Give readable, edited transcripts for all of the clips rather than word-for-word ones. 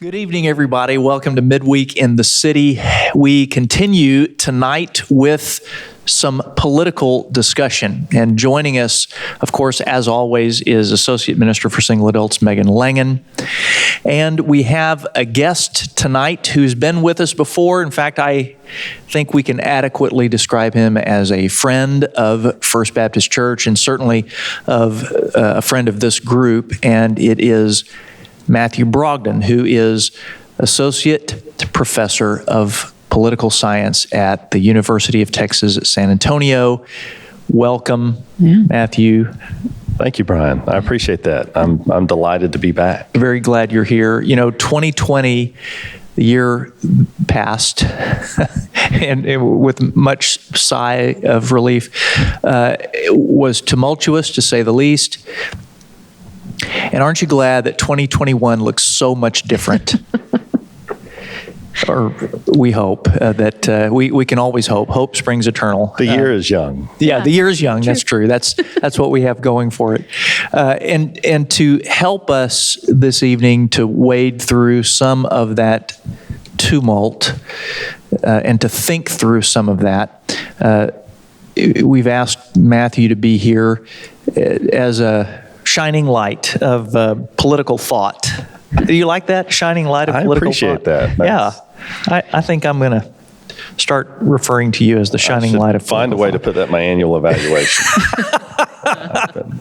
Good evening, everybody. Welcome to Midweek in the City. We continue tonight with some political discussion. And joining us, of course, as always, is Associate Minister for Single Adults, Megan Langen. And we have a guest tonight who's been with us before. In fact, I think we can adequately describe him as a friend of First Baptist Church and certainly of a friend of this group. And it is Matthew Brogden, who is Associate Professor of Political Science at the University of Texas at San Antonio. Welcome, Matthew. Thank you, Brian. I appreciate that. I'm delighted to be back. Very glad you're here. You know, 2020, the year passed, and with much sigh of relief, was tumultuous to say the least. And aren't you glad that 2021 looks so much different? Or we hope that we can always hope. Hope springs eternal. The year is young. Yeah, the year is young. That's true. That's what we have going for it. And to help us this evening to wade through some of that tumult and to think through some of that, we've asked Matthew to be here as a shining light of political thought. Do you like that? Shining light of political thought? I appreciate that. Yeah. I think I'm going to start referring to you as the shining light of political thought. Find a way to put that in my annual evaluation.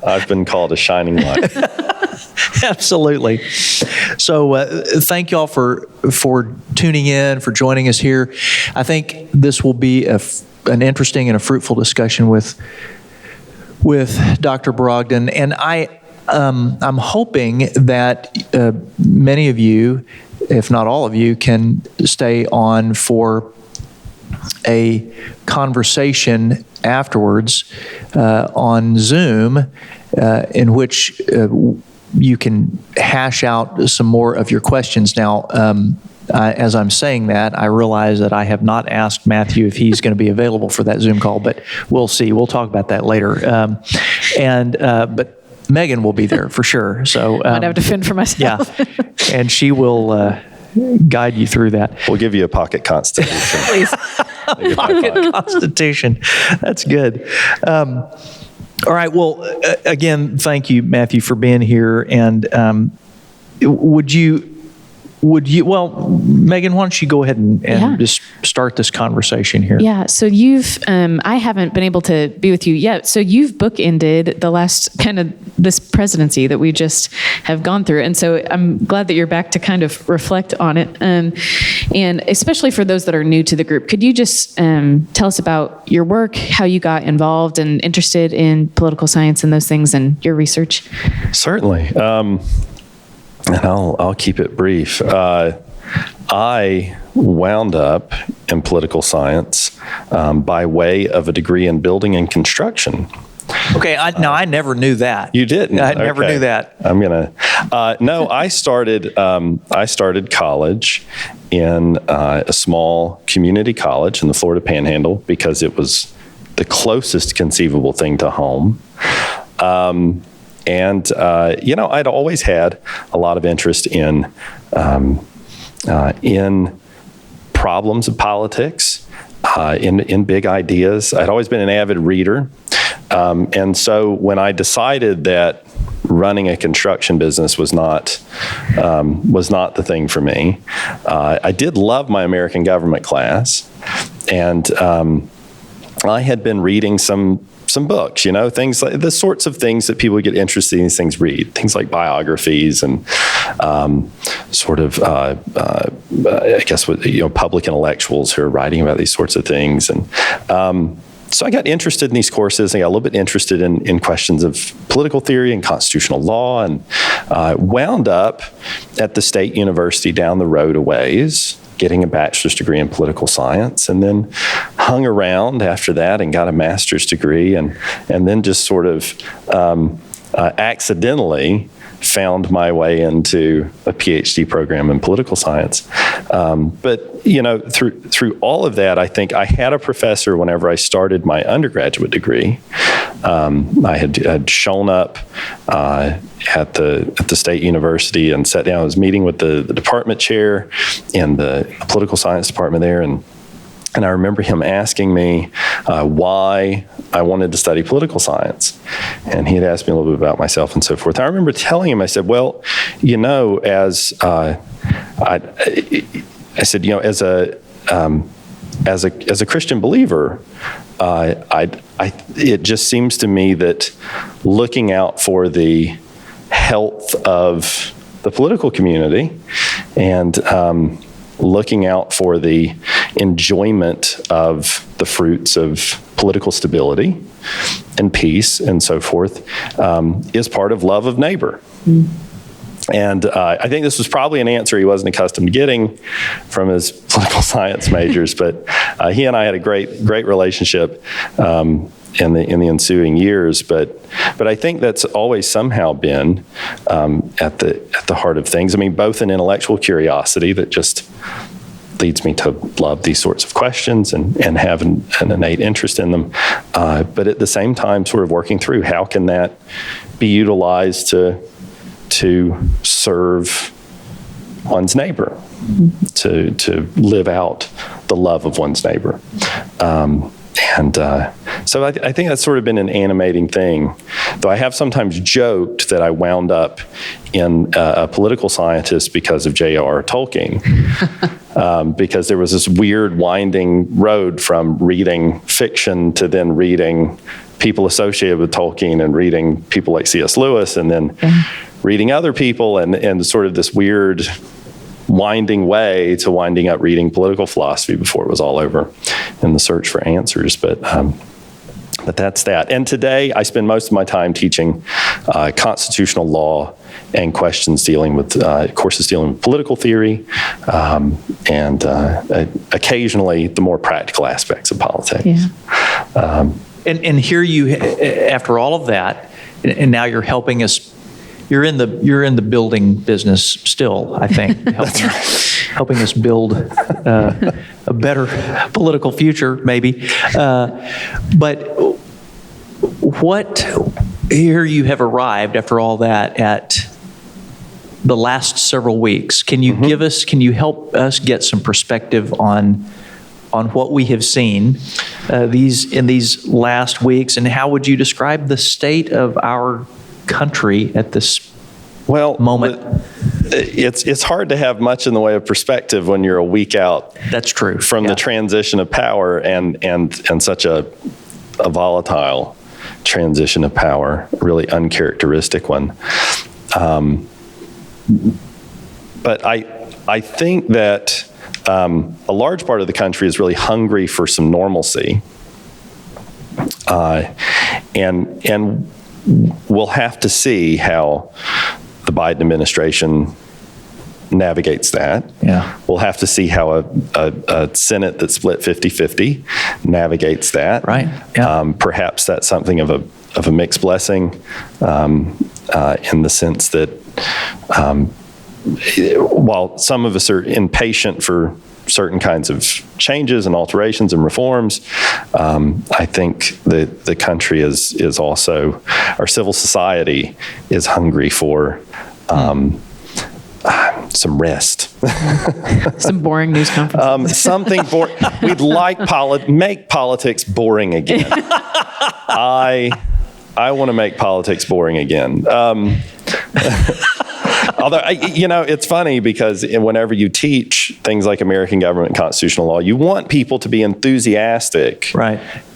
I've been called a shining light. Absolutely. So thank you all for tuning in, for joining us here. I think this will be an interesting and a fruitful discussion with Dr. Brogden, and I'm hoping that many of you, if not all of you, can stay on for a conversation afterwards on Zoom in which you can hash out some more of your questions. Now, as I'm saying that, I realize that I have not asked Matthew if he's going to be available for that Zoom call, but we'll see. We'll talk about that later. But Megan will be there for sure. So I'd have to fend for myself. Yeah, and she will guide you through that. We'll give you a pocket constitution. Please. Pocket constitution. That's good. All right. Well, again, thank you, Matthew, for being here. And well, Megan, why don't you go ahead and just start this conversation here? Yeah. So I haven't been able to be with you yet. So you've bookended the last kind of this presidency that we just have gone through. And so I'm glad that you're back to kind of reflect on it. And especially for those that are new to the group, could you just tell us about your work, how you got involved and interested in political science and those things and your research? Certainly. And I'll keep it brief. I wound up in political science by way of a degree in building and construction. Okay, I never knew that. You didn't? I never knew that. I'm gonna. No, I started college in a small community college in the Florida Panhandle because it was the closest conceivable thing to home. And I'd always had a lot of interest in problems of politics, in big ideas. I'd always been an avid reader. And so when I decided that running a construction business was not the thing for me, I did love my American government class. And I had been reading some books, things like the sorts of things that people get interested in these things read, things like biographies and I guess public intellectuals who are writing about these sorts of things. And so I got interested in these courses. I got a little bit interested in questions of political theory and constitutional law, and wound up at the State University down the road a ways, getting a bachelor's degree in political science, and then hung around after that and got a master's degree, and then just sort of accidentally found my way into a PhD program in political science. But through all of that, I think I had a professor whenever I started my undergraduate degree I had shown up at the state university and sat down. I was meeting with the department chair in the political science department there, and I remember him asking me why I wanted to study political science. And he had asked me a little bit about myself and so forth. And I remember telling him, I said, well, as a Christian believer, it just seems to me that looking out for the health of the political community and looking out for the enjoyment of the fruits of political stability and peace and so forth is part of love of neighbor. And I think this was probably an answer he wasn't accustomed to getting from his political science majors, but he and I had a great relationship in the ensuing years. But I think that's always somehow been at the heart of things. I mean, both an intellectual curiosity that just leads me to love these sorts of questions and have an innate interest in them, but at the same time, sort of working through how can that be utilized to serve one's neighbor, to live out the love of one's neighbor. So I think that's sort of been an animating thing, though I have sometimes joked that I wound up in a political scientist because of J.R.R. Tolkien, because there was this weird winding road from reading fiction to then reading people associated with Tolkien and reading people like C.S. Lewis and then reading other people and sort of this weird winding way to winding up reading political philosophy before it was all over in the search for answers. But that's that. And today I spend most of my time teaching constitutional law and questions dealing with courses dealing with political theory and occasionally the more practical aspects of politics. Yeah. And here you, after all of that, and now you're helping us. You're in the building business still, I think. Helping us build a better political future, maybe. But here you have arrived after all that at the last several weeks. Can you can you help us get some perspective on what we have seen in these last weeks, and how would you describe the state of our country at this moment? It's hard to have much in the way of perspective when you're a week out. That's true. From the transition of power and such a volatile transition of power, really uncharacteristic one. But I think that a large part of the country is really hungry for some normalcy, and we'll have to see how the Biden administration navigates that. Yeah. We'll have to see how a Senate that's split 50-50 navigates that. Right. Yeah. Perhaps that's something of a mixed blessing in the sense that while some of us are impatient for certain kinds of changes and alterations and reforms, I think that the country is also, our civil society is hungry for some rest. Some boring news conferences. Something boring. We'd like make politics boring again. I want to make politics boring again. Although, it's funny because whenever you teach things like American government and constitutional law, you want people to be enthusiastic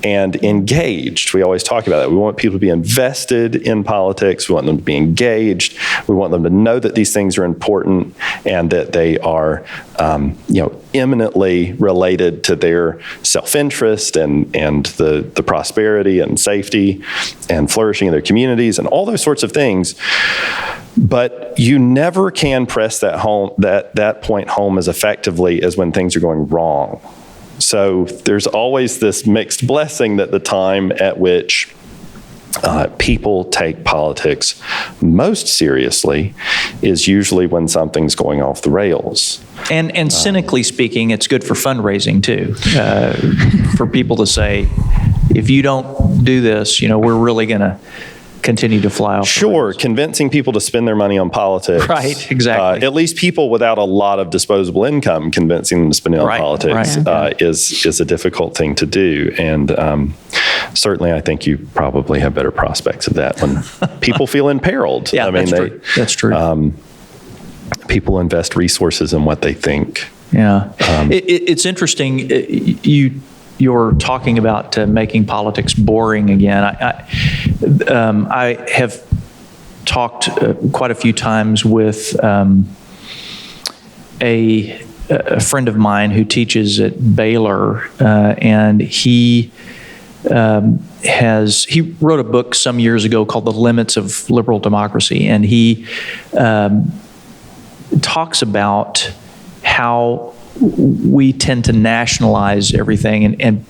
and engaged. We always talk about that. We want people to be invested in politics. We want them to be engaged. We want them to know that these things are important and that they are, eminently related to their self-interest and the prosperity and safety and flourishing of their communities and all those sorts of things. But you never can press that point home as effectively as when things are going wrong. So there's always this mixed blessing that the time at which people take politics most seriously is usually when something's going off the rails. And cynically speaking, it's good for fundraising too, for people to say, if you don't do this, we're really going to continue to fly off. Sure, convincing people to spend their money on politics. Right, exactly. At least people without a lot of disposable income, convincing them to spend it on politics is a difficult thing to do. And certainly I think you probably have better prospects of that when people feel imperiled. Yeah, that's true. People invest resources in what they think. Yeah. It's interesting. You're talking about making politics boring again. I have talked quite a few times with a friend of mine who teaches at Baylor, and he wrote a book some years ago called The Limits of Liberal Democracy, and he talks about how we tend to nationalize everything, and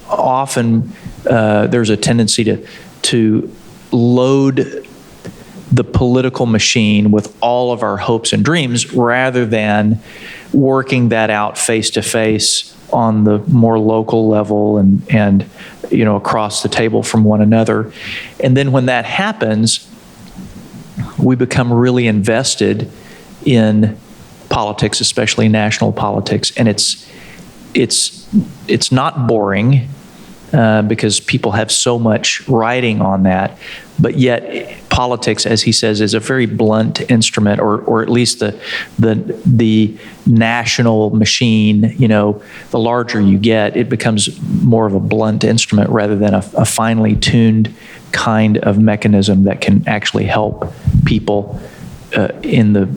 often there's a tendency to load the political machine with all of our hopes and dreams rather than working that out face to face on the more local level and across the table from one another. And then when that happens, we become really invested in politics, especially national politics, and it's not boring because people have so much writing on that, but yet politics, as he says, is a very blunt instrument, or at least the national machine. The larger you get, it becomes more of a blunt instrument rather than a finely tuned kind of mechanism that can actually help people in the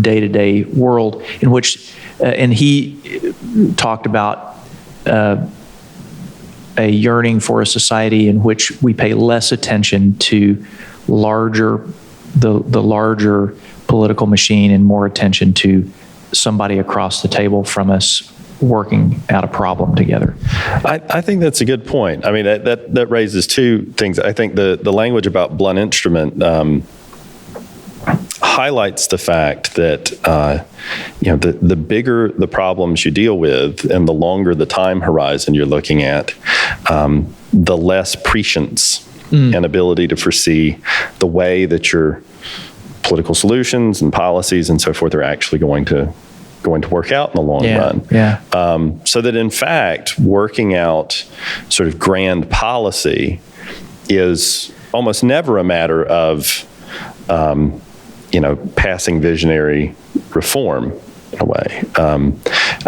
day-to-day world, in which, and he talked about a yearning for a society in which we pay less attention to the larger political machine and more attention to somebody across the table from us working out a problem together. I think that's a good point. I mean, that raises two things. I think the language about blunt instrument highlights the fact that the bigger the problems you deal with and the longer the time horizon you're looking at, the less prescience and ability to foresee the way that your political solutions and policies and so forth are actually going to work out in the long run. Yeah. So that in fact, working out sort of grand policy is almost never a matter of passing visionary reform in a way. I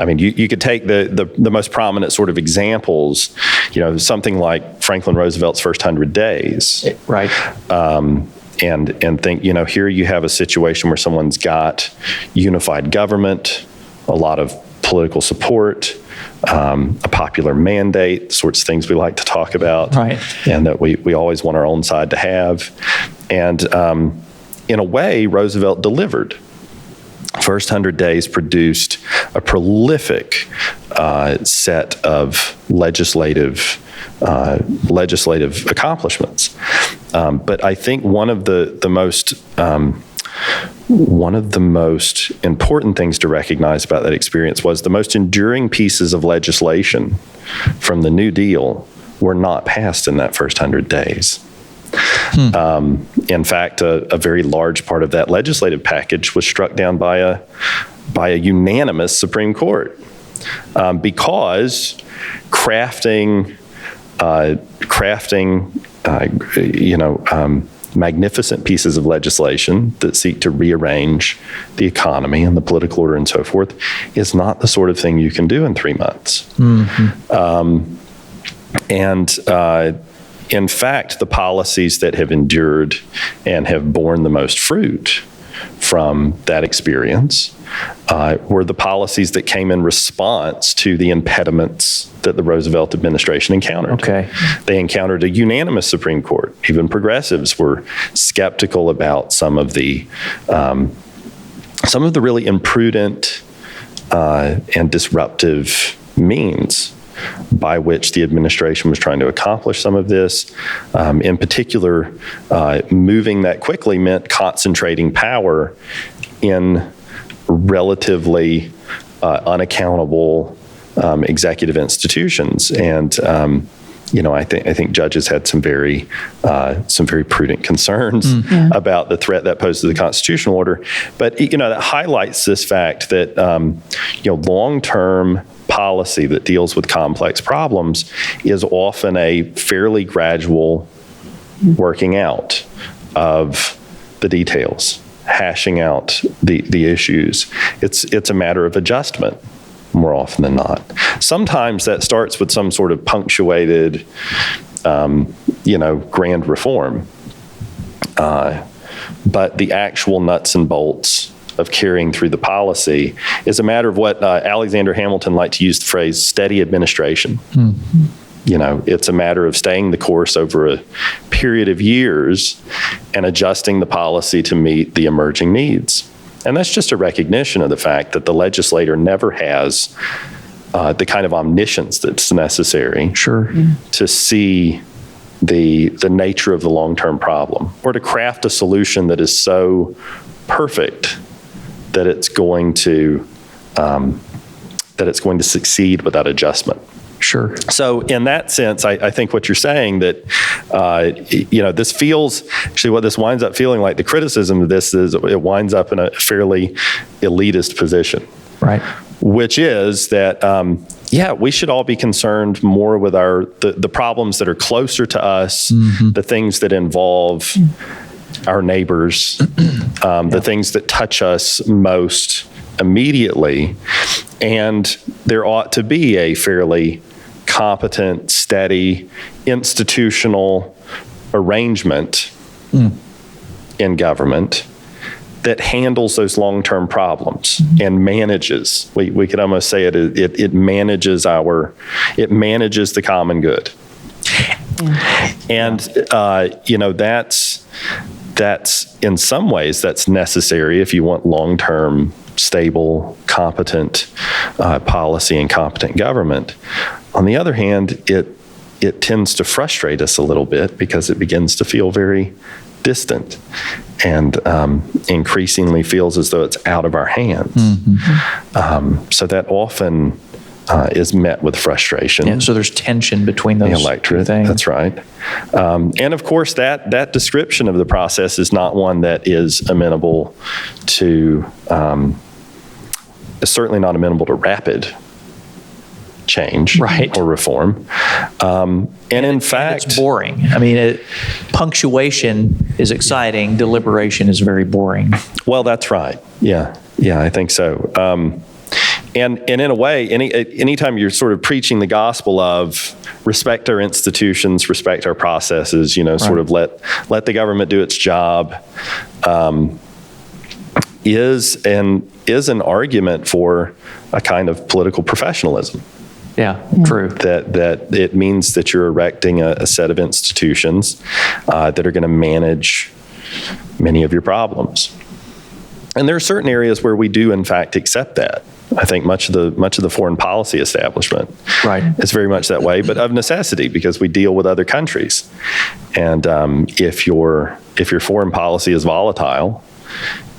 mean, you could take the most prominent sort of examples, something like Franklin Roosevelt's first 100 days. Right. And think, here you have a situation where someone's got unified government, a lot of political support, a popular mandate, sorts of things we like to talk about, right, and that we always want our own side to have. And in a way, Roosevelt delivered. First 100 days produced a prolific set of legislative accomplishments. But I think one of the most important things to recognize about that experience was the most enduring pieces of legislation from the New Deal were not passed in that first 100 days. In fact, a very large part of that legislative package was struck down by a unanimous Supreme Court because crafting magnificent pieces of legislation that seek to rearrange the economy and the political order and so forth is not the sort of thing you can do in 3 months. In fact, the policies that have endured and have borne the most fruit from that experience were the policies that came in response to the impediments that the Roosevelt administration encountered. Okay. They encountered a unanimous Supreme Court. Even progressives were skeptical about some of the really imprudent and disruptive means by which the administration was trying to accomplish some of this. In particular, moving that quickly meant concentrating power in relatively unaccountable executive institutions. And I think judges had some very prudent concerns about the threat that posed to the constitutional order. But that highlights this fact that long-term policy that deals with complex problems is often a fairly gradual working out of the details, hashing out the issues. It's a matter of adjustment more often than not. Sometimes that starts with some sort of punctuated, grand reform. But the actual nuts and bolts of carrying through the policy is a matter of what Alexander Hamilton liked to use the phrase steady administration. It's a matter of staying the course over a period of years and adjusting the policy to meet the emerging needs. And that's just a recognition of the fact that the legislator never has the kind of omniscience that's necessary to see the nature of the long-term problem, or to craft a solution that is so perfect that it's going to succeed without adjustment. Sure. So in that sense, I think what you're saying that, this feels, actually what this winds up feeling like, the criticism of this is it winds up in a fairly elitist position. Right. Which is that, we should all be concerned more with the problems that are closer to us, the things that involve our neighbors, the things that touch us most immediately. And there ought to be a fairly competent, steady, institutional arrangement in government that handles those long-term problems and manages. We could almost say it manages the common good. And that's in some ways that's necessary if you want long-term, stable, competent policy and competent government. On the other hand, it tends to frustrate us a little bit because it begins to feel very distant and increasingly feels as though it's out of our hands. So that often is met with frustration. Yeah, so there's tension between those the electorate. things. That's right. And of course, that description of the process is not one that is amenable to, certainly not amenable to rapid change or reform. And in fact, it's boring. I mean, punctuation is exciting. Deliberation is very boring. Well, that's right. Yeah, I think so. And in a way, anytime you're sort of preaching the gospel of respect our institutions, respect our processes, sort of let the government do its job, is an argument for a kind of political professionalism. Yeah, true. That it means that you're erecting a set of institutions that are going to manage many of your problems. And there are certain areas where we do, in fact, accept that. I think much of the foreign policy establishment is very much that way, but of necessity because we deal with other countries. And if your foreign policy is volatile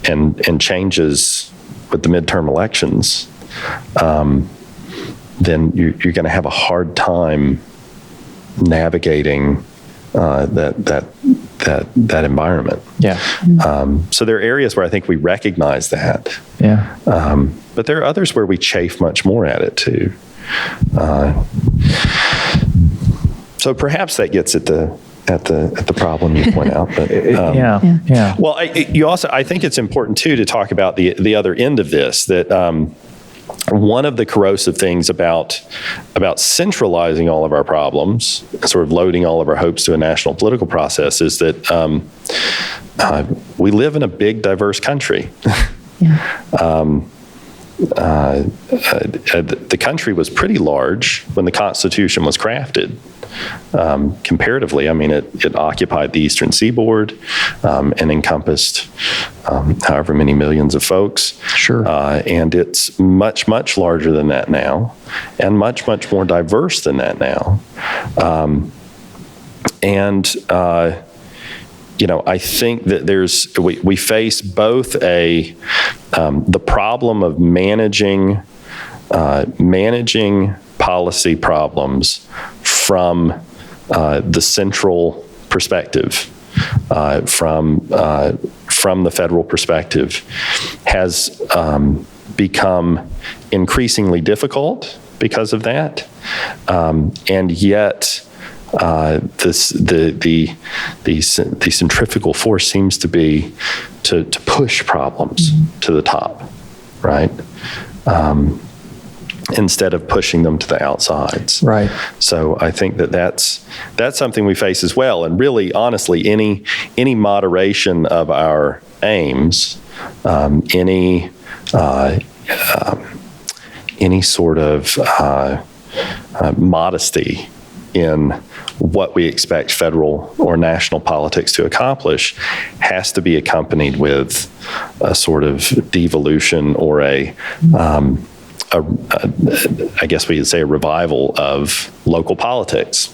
and changes with the midterm elections, then you're going to have a hard time navigating that environment. Yeah. So there are areas where I think we recognize that. Yeah. But there are others where we chafe much more at it too. So perhaps that gets at the problem you point out. But yeah. Well, I think it's important too to talk about the other end of this, that one of the corrosive things about centralizing all of our problems, sort of loading all of our hopes to a national political process, is that we live in a big, diverse country. The country was pretty large when the Constitution was crafted. Comparatively, I mean, it occupied the eastern seaboard and encompassed however many millions of folks. Sure. And it's much, much larger than that now, and much, much more diverse than that now. I think that we face both the problem of managing policy problems from the central perspective from the federal perspective has become increasingly difficult because of that, and yet the centrifugal force seems to be to push problems to the top, right? Instead of pushing them to the outsides. Right. So I think that's something we face as well. And really, honestly, any moderation of our aims, any sort of modesty in what we expect federal or national politics to accomplish has to be accompanied with a sort of devolution or I guess we could say a revival of local politics.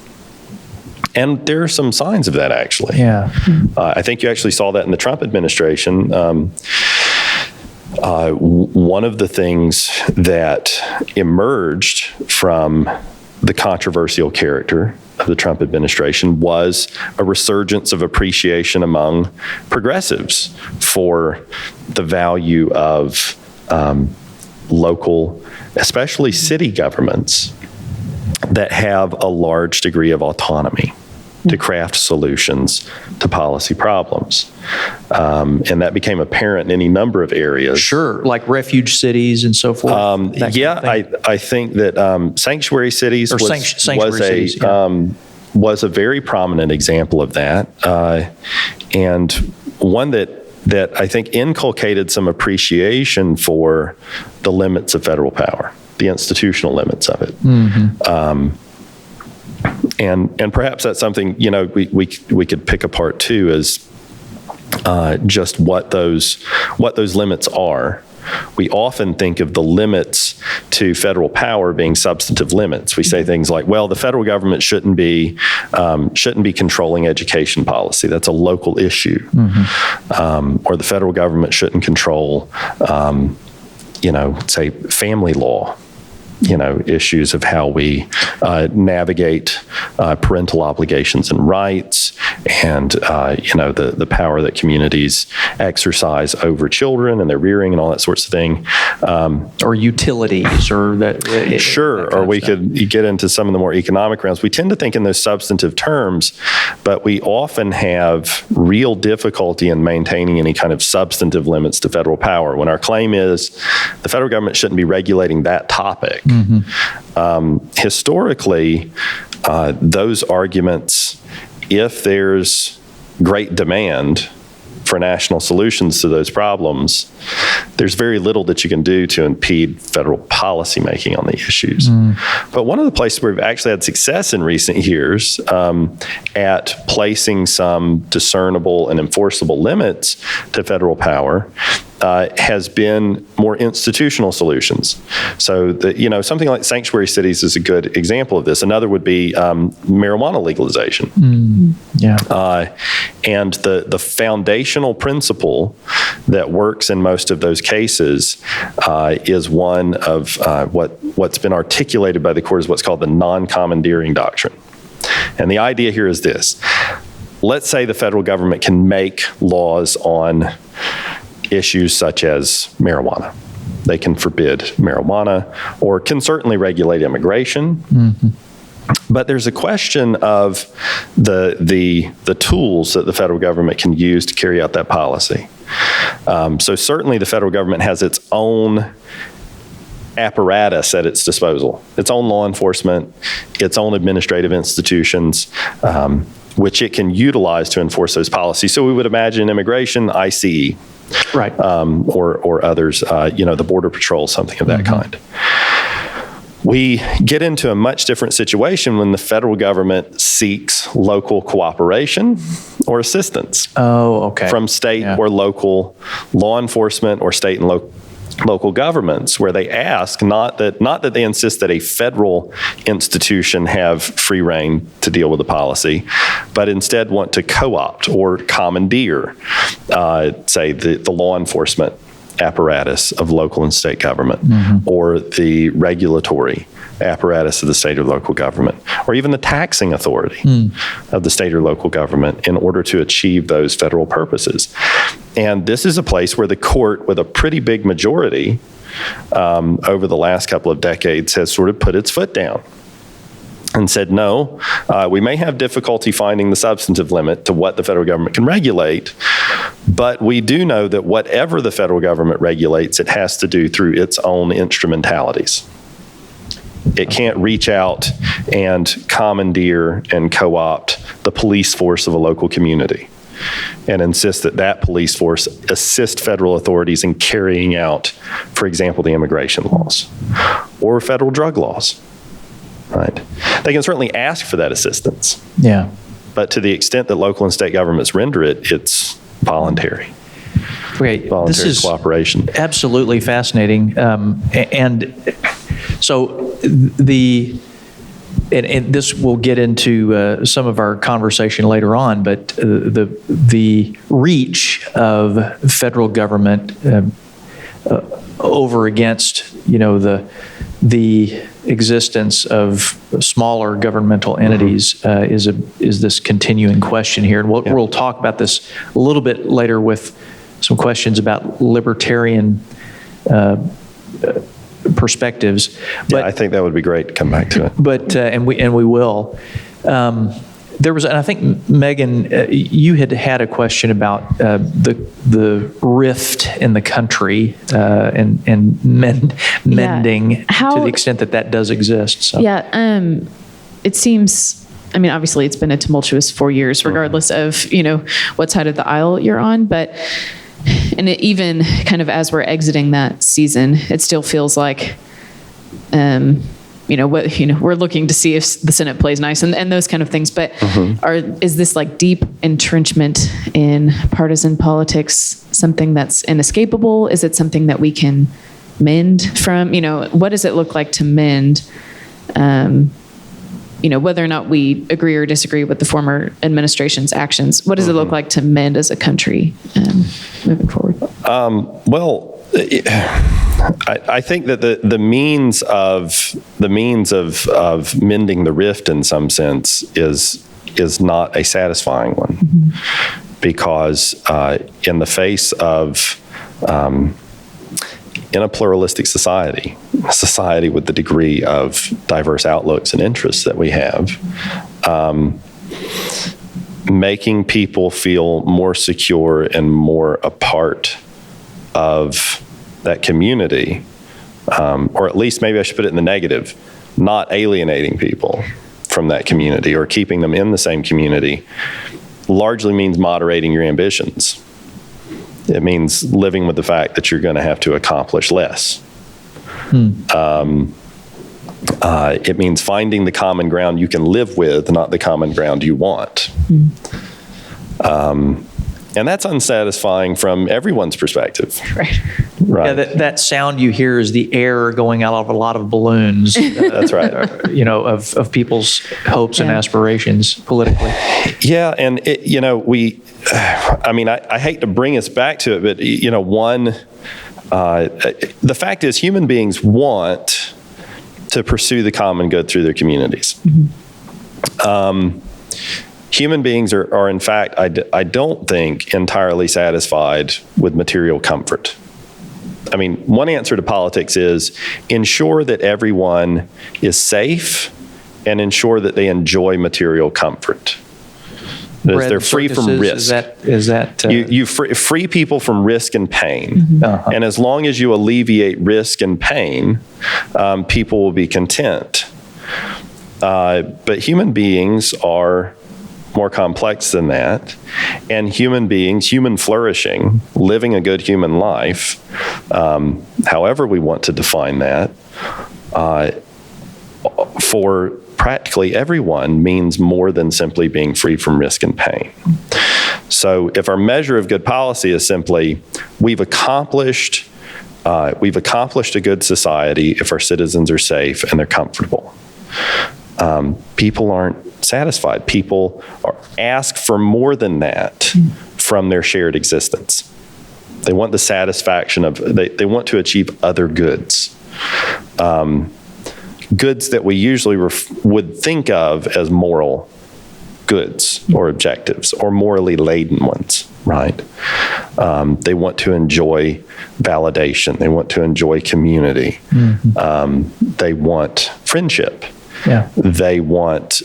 And there are some signs of that, actually. Yeah. I think you actually saw that in the Trump administration. One of the things that emerged from the controversial character of the Trump administration was a resurgence of appreciation among progressives for the value of local, especially city governments that have a large degree of autonomy to craft solutions to policy problems. And that became apparent in any number of areas. Sure, like refuge cities and so forth. I think that sanctuary cities was a very prominent example of that, and one that I think inculcated some appreciation for the limits of federal power, the institutional limits of it. And perhaps that's something, we could pick apart too, is just what those limits are. We often think of the limits to federal power being substantive limits. We say things like, well, the federal government shouldn't be controlling education policy. That's a local issue. Or the federal government shouldn't control, say, family law. Issues of how we navigate parental obligations and rights, and the power that communities exercise over children and their rearing and all that sorts of thing, or utilities, or that. Sure, or we could get into some of the more economic realms. We tend to think in those substantive terms, but we often have real difficulty in maintaining any kind of substantive limits to federal power. When our claim is the federal government shouldn't be regulating that topic. Historically, those arguments, if there's great demand for national solutions to those problems, there's very little that you can do to impede federal policymaking on the issues. But one of the places where we've actually had success in recent years at placing some discernible and enforceable limits to federal power has been more institutional solutions. So something like sanctuary cities is a good example of this. Another would be marijuana legalization. And the foundational principle that works in most of those cases is one of what's been articulated by the court as what's called the non-commandeering doctrine. And the idea here is this. Let's say the federal government can make laws on issues such as marijuana. They can forbid marijuana or can certainly regulate immigration. But there's a question of the tools that the federal government can use to carry out that policy. So certainly the federal government has its own apparatus at its disposal, its own law enforcement, its own administrative institutions, which it can utilize to enforce those policies. So we would imagine immigration, ICE, right, or others, the Border Patrol, something of that kind. We get into a much different situation when the federal government seeks local cooperation or assistance from state or local law enforcement or state and local governments, where they ask not that they insist that a federal institution have free rein to deal with the policy, but instead want to co-opt or commandeer, say, the law enforcement apparatus of local and state government, or the regulatory apparatus of the state or local government, or even the taxing authority of the state or local government in order to achieve those federal purposes. And this is a place where the court, with a pretty big majority over the last couple of decades, has sort of put its foot down and said, no, we may have difficulty finding the substantive limit to what the federal government can regulate, but we do know that whatever the federal government regulates, it has to do through its own instrumentalities. It can't reach out and commandeer and co-opt the police force of a local community and insist that that police force assist federal authorities in carrying out, for example, the immigration laws or federal drug laws. Right? They can certainly ask for that assistance. Yeah. But to the extent that local and state governments render it, it's voluntary. Okay. Voluntary This is cooperation. absolutely fascinating. And so and this will get into some of our conversation later on, but the reach of federal government over against, the existence of smaller governmental entities is this continuing question here. And we'll talk about this a little bit later with some questions about libertarian perspectives. But I think that would be great to come back to it. But and we will. There was, and I think Megan, you had a question about the rift in the country and mending to the extent that does exist. So. Yeah, it seems. I mean, obviously, it's been a tumultuous 4 years, regardless of what side of the aisle you're on. But even kind of as we're exiting that season, it still feels like. We're looking to see if the Senate plays nice and those kind of things. But is this like deep entrenchment in partisan politics something that's inescapable? Is it something that we can mend from? What does it look like to mend? Whether or not we agree or disagree with the former administration's actions, what does it look like to mend as a country moving forward? I think that the means of mending the rift in some sense is not a satisfying one, because in the face of in a pluralistic society, a society with the degree of diverse outlooks and interests that we have, making people feel more secure and more a part of that community, or at least maybe I should put it in the negative, not alienating people from that community or keeping them in the same community, largely means moderating your ambitions. It means living with the fact that you're going to have to accomplish less. It means finding the common ground you can live with, not the common ground you want. And that's unsatisfying from everyone's perspective. Right. Yeah, that sound you hear is the air going out of a lot of balloons. That's right. Of people's hopes and aspirations politically. Yeah, and I hate to bring us back to it, but the fact is human beings want to pursue the common good through their communities. Human beings are in fact, I don't think, entirely satisfied with material comfort. I mean, one answer to politics is ensure that everyone is safe and ensure that they enjoy material comfort. They're free from risk. Is that you free people from risk and pain. And as long as you alleviate risk and pain, people will be content. But human beings are more complex than that. And human flourishing, living a good human life, however we want to define that, for practically everyone means more than simply being free from risk and pain. So if our measure of good policy is simply we've accomplished a good society if our citizens are safe and they're comfortable, people aren't satisfied. People ask for more than that from their shared existence. They want the satisfaction of, they want to achieve other goods. Goods that we usually would think of as moral goods or objectives, or morally laden ones, right? They want to enjoy validation. They want to enjoy community. They want friendship. Yeah. They want,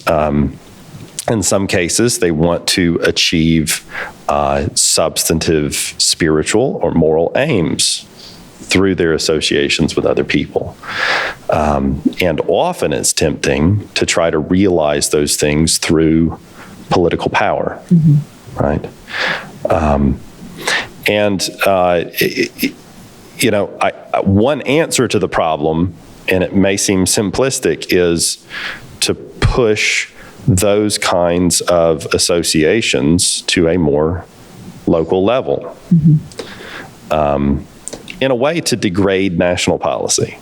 in some cases, they want to achieve substantive spiritual or moral aims through their associations with other people. And often it's tempting to try to realize those things through political power, right? One answer to the problem, and it may seem simplistic, is to push those kinds of associations to a more local level. In a way, to degrade national policy,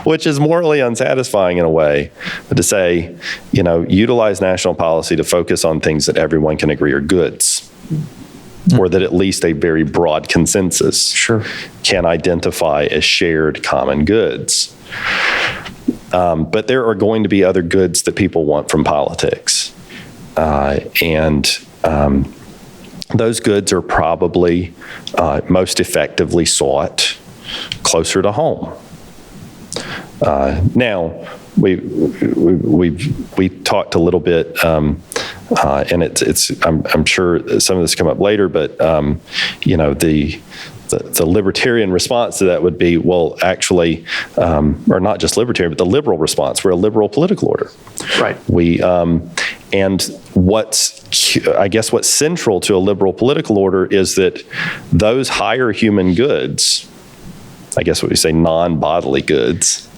which is morally unsatisfying in a way, but to say, utilize national policy to focus on things that everyone can agree are goods, or that at least a very broad consensus can identify as shared common goods. But there are going to be other goods that people want from politics. Those goods are probably most effectively sought closer to home. Now, we talked a little bit, and I'm sure some of this come up later, but the libertarian response to that would be, well, actually, or not just libertarian, but the liberal response. We're a liberal political order. Right. And what's central to a liberal political order is that those higher human goods, I guess what we say non-bodily goods,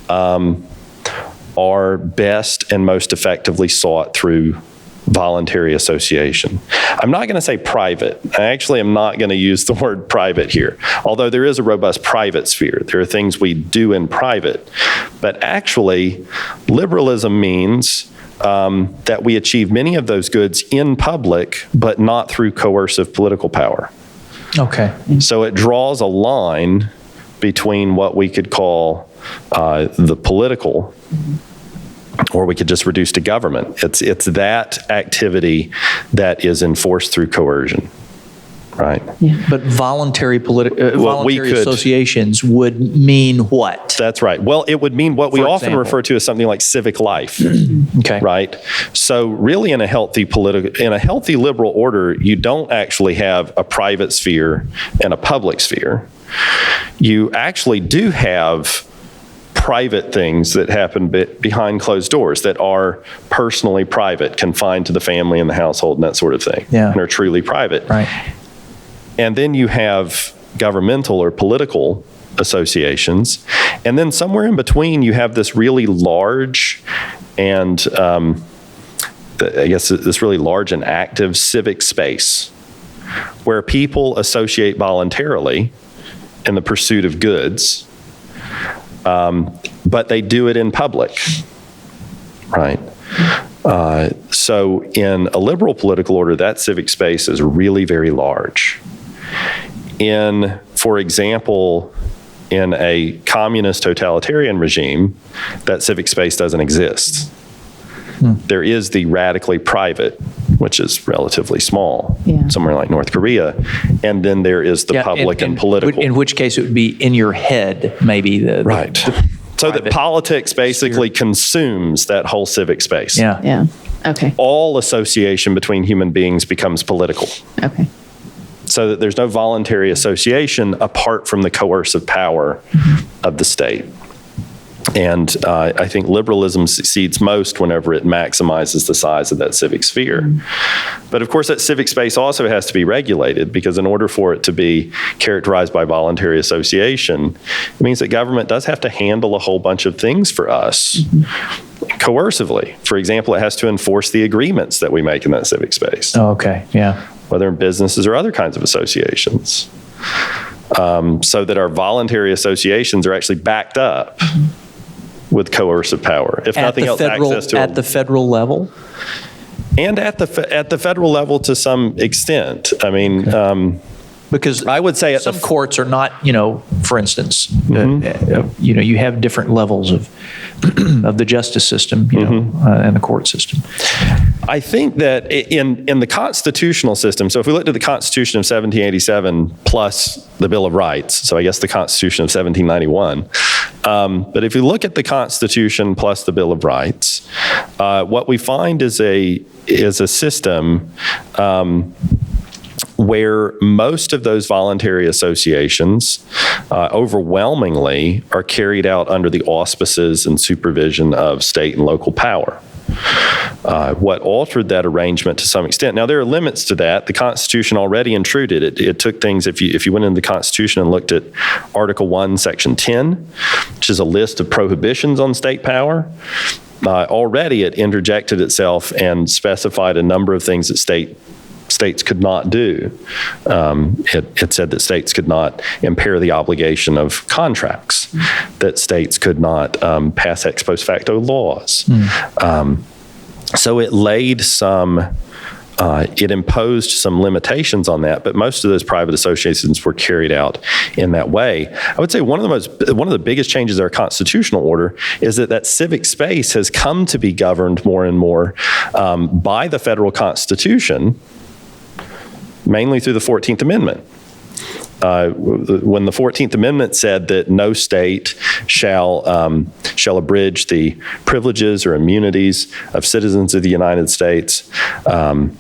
are best and most effectively sought through voluntary association. I'm not going to say private. I actually am not going to use the word private here, although there is a robust private sphere. There are things we do in private. But actually, liberalism means that we achieve many of those goods in public, but not through coercive political power. Okay. So it draws a line between what we could call the political, or we could just reduce to government. It's that activity that is enforced through coercion, right? Yeah. But voluntary associations would mean what? That's right. Well, it would mean what we often refer to as something like civic life. Okay. Right. So really, in a healthy liberal order, you don't actually have a private sphere and a public sphere. You actually do have private things that happen behind closed doors that are personally private, confined to the family and the household and that sort of thing, and are truly private. Right. And then you have governmental or political associations. And then somewhere in between, you have this really large and this really large and active civic space where people associate voluntarily in the pursuit of goods, but they do it in public, right? So in a liberal political order, that civic space is really very large. For example, in a communist totalitarian regime, that civic space doesn't exist. There is the radically private, which is relatively small, somewhere like North Korea, and then there is the public and political. In which case it would be in your head, maybe. Right. So that politics basically consumes that whole civic space. Yeah. Okay. All association between human beings becomes political. Okay. So that there's no voluntary association apart from the coercive power of the state. And I think liberalism succeeds most whenever it maximizes the size of that civic sphere. But of course, that civic space also has to be regulated, because in order for it to be characterized by voluntary association, it means that government does have to handle a whole bunch of things for us coercively. For example, it has to enforce the agreements that we make in that civic space. Oh, okay. Yeah. Whether in businesses or other kinds of associations. So that our voluntary associations are actually backed up with coercive power. If nothing else, access to at the federal level? And at the federal level to some extent. I mean, because I would say some courts are not, for instance, you have different levels of the justice system, and the court system. I think that in the constitutional system, so if we looked at the Constitution of 1787 plus the Bill of Rights, so I guess the Constitution of 1791, but if you look at the Constitution plus the Bill of Rights, what we find is a system where most of those voluntary associations overwhelmingly are carried out under the auspices and supervision of state and local power. What altered that arrangement to some extent, now there are limits to that. The Constitution already intruded. It took things, if you went into the Constitution and looked at Article 1, Section 10, which is a list of prohibitions on state power, already it interjected itself and specified a number of things that states could not do. It said that states could not impair the obligation of contracts, that states could not pass ex post facto laws. So it it imposed some limitations on that, but most of those private associations were carried out in that way. I would say one of the biggest changes in our constitutional order is that civic space has come to be governed more and more by the federal Constitution, mainly through the 14th Amendment. When the 14th Amendment said that no state shall abridge the privileges or immunities of citizens of the United States, and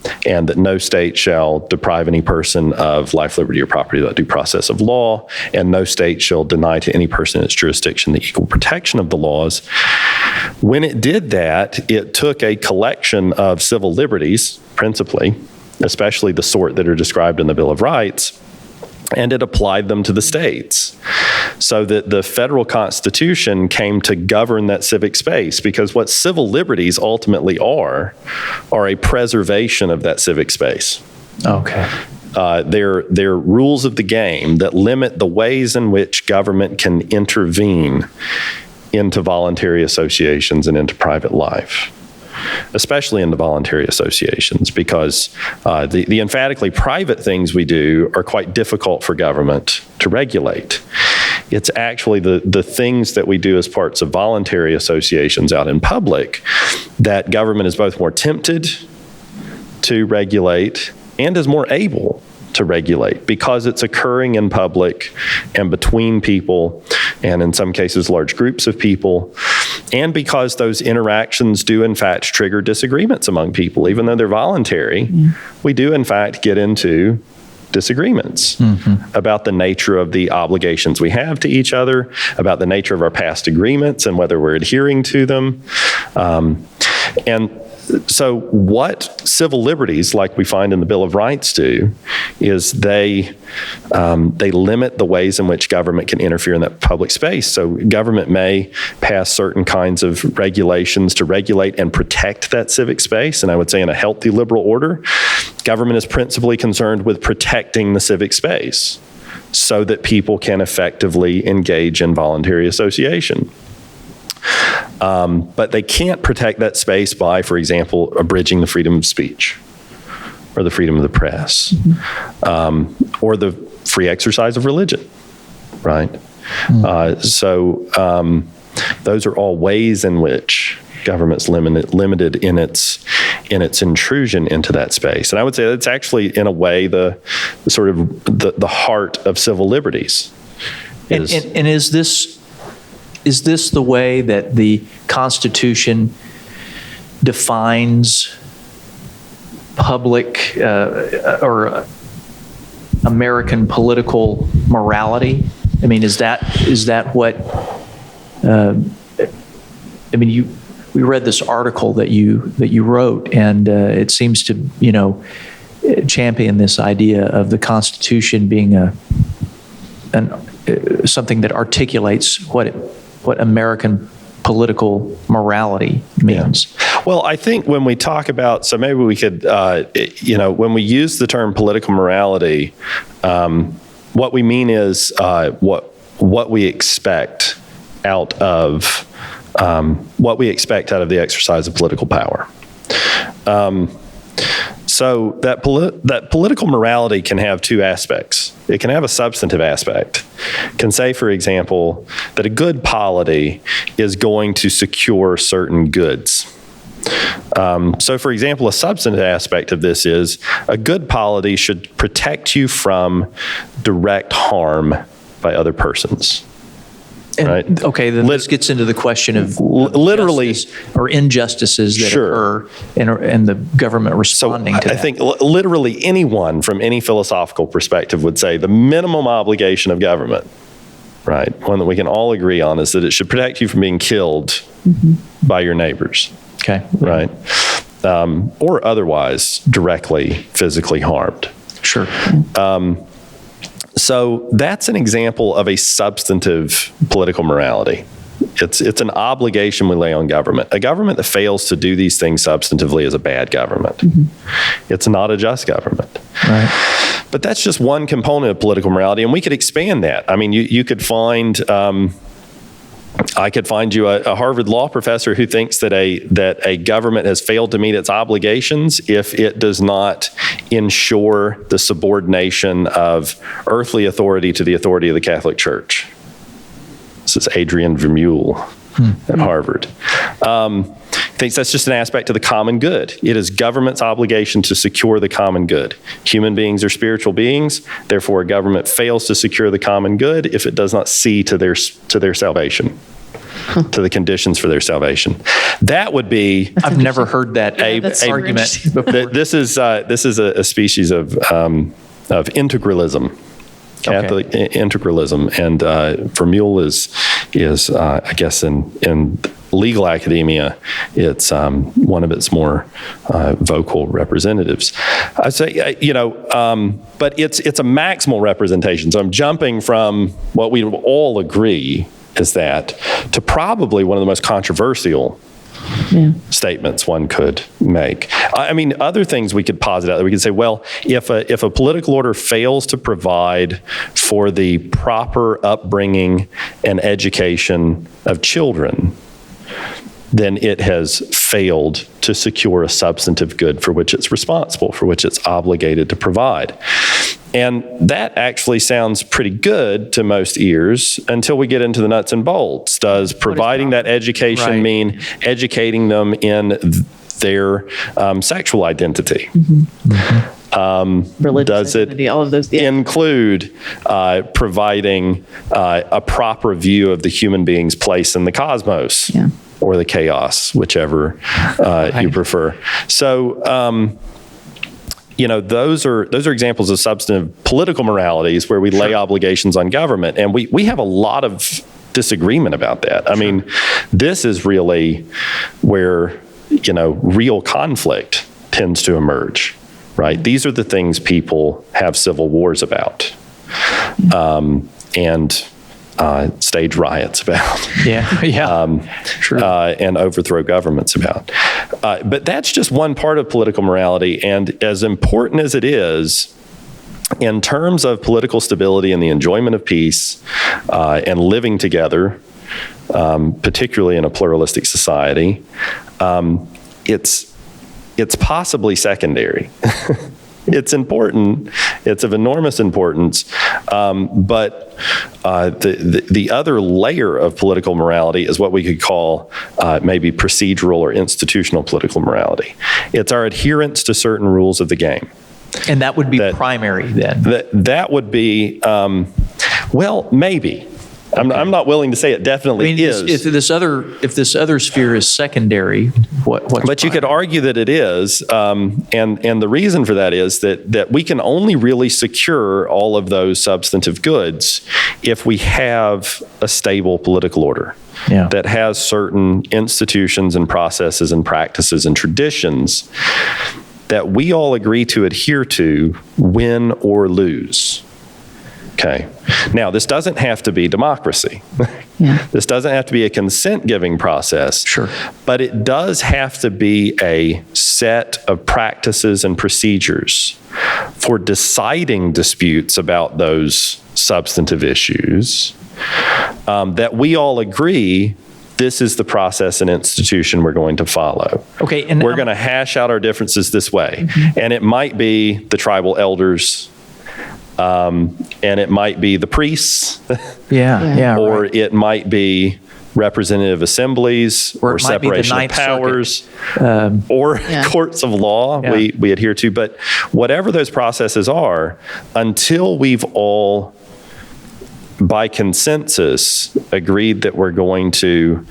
that no state shall deprive any person of life, liberty, or property without due process of law, and no state shall deny to any person in its jurisdiction the equal protection of the laws. When it did that, it took a collection of civil liberties, principally, especially the sort that are described in the Bill of Rights, and it applied them to the states, so that the federal Constitution came to govern that civic space, because what civil liberties ultimately are a preservation of that civic space. Okay. They're rules of the game that limit the ways in which government can intervene into voluntary associations and into private life, especially in the voluntary associations, because the emphatically private things we do are quite difficult for government to regulate. It's actually the things that we do as parts of voluntary associations out in public that government is both more tempted to regulate and is more able to regulate, because it's occurring in public and between people, and in some cases large groups of people, and because those interactions do in fact trigger disagreements among people. Even though they're voluntary, we do in fact get into disagreements about the nature of the obligations we have to each other, about the nature of our past agreements and whether we're adhering to them. And so what civil liberties, like we find in the Bill of Rights, do is they limit the ways in which government can interfere in that public space. So government may pass certain kinds of regulations to regulate and protect that civic space. And I would say in a healthy liberal order, government is principally concerned with protecting the civic space so that people can effectively engage in voluntary association. But they can't protect that space by, for example, abridging the freedom of speech or the freedom of the press, or the free exercise of religion, right? So those are all ways in which government's limited in its intrusion into that space. And I would say that's actually, in a way, the sort of the heart of civil liberties. And is this the way that the Constitution defines public or American political morality? I mean, is that what? We read this article that you wrote, and it seems to champion this idea of the Constitution being something that articulates what American political morality means. Yeah. Well, I think when we talk about, so maybe we could, when we use the term political morality, what we mean is what we expect out of the exercise of political power. So that political morality can have two aspects. It can have a substantive aspect. It can say, for example, that a good polity is going to secure certain goods. So, for example, a substantive aspect of this is a good polity should protect you from direct harm by other persons. And, right? Okay, then this gets into the question of literally justice or injustices that Sure. occur and the government responding to I that. think literally anyone from any philosophical perspective would say the minimum obligation of government, right, one that we can all agree on, is that it should protect you from being killed by your neighbors. Okay. Right. Or otherwise directly physically harmed. Sure. So that's an example of a substantive political morality. It's an obligation we lay on government. A government that fails to do these things substantively is a bad government. It's not a just government. Right. But that's just one component of political morality, and we could expand that. I mean, you could find... I could find you a Harvard law professor who thinks that a government has failed to meet its obligations if it does not ensure the subordination of earthly authority to the authority of the Catholic Church. This is Adrian Vermeule at Harvard. Thinks that's just an aspect of the common good. It is government's obligation to secure the common good. Human beings are spiritual beings, therefore a government fails to secure the common good if it does not see to their salvation, to the conditions for their salvation. That would be... I've never heard that argument before. This is a species of integralism. Catholic integralism, and Vermeule is I guess in legal academia, it's one of its more vocal representatives. I say, but it's a maximal representation. So I'm jumping from what we all agree is that to probably one of the most controversial statements one could make. I mean, other things we could posit out there. We could say, well, if a political order fails to provide for the proper upbringing and education of children, then it has failed to secure a substantive good for which it's responsible, for which it's obligated to provide. And that actually sounds pretty good to most ears until we get into the nuts and bolts. Does providing that education mean educating them in their sexual identity? Does it identity, all of those, include providing a proper view of the human being's place in the cosmos? Or the chaos, whichever you prefer. So, those are examples of substantive political moralities where we lay obligations on government, and we have a lot of disagreement about that. I mean, this is really where real conflict tends to emerge, right? These are the things people have civil wars about, and stage riots about. And overthrow governments about. But that's just one part of political morality. And as important as it is, in terms of political stability and the enjoyment of peace and living together, particularly in a pluralistic society, it's possibly secondary. It's important. It's of enormous importance. But the other layer of political morality is what we could call maybe procedural or institutional political morality. It's our adherence to certain rules of the game. And that would be primary then? That would be, well, maybe. I'm not willing to say it definitely is. If this other sphere is secondary, what's But you could argue that it is, and the reason for that is that we can only really secure all of those substantive goods if we have a stable political order that has certain institutions and processes and practices and traditions that we all agree to adhere to, win or lose. Okay. Now, this doesn't have to be democracy. This doesn't have to be a consent-giving process. Sure. But it does have to be a set of practices and procedures for deciding disputes about those substantive issues that we all agree this is the process and institution we're going to follow. Okay, and we're going to hash out our differences this way. And it might be the tribal elders, and it might be the priests, or right. it might be representative assemblies, or it might be the separation of Ninth powers, or courts of law we adhere to. But whatever those processes are, until we've all, by consensus, agreed that we're going to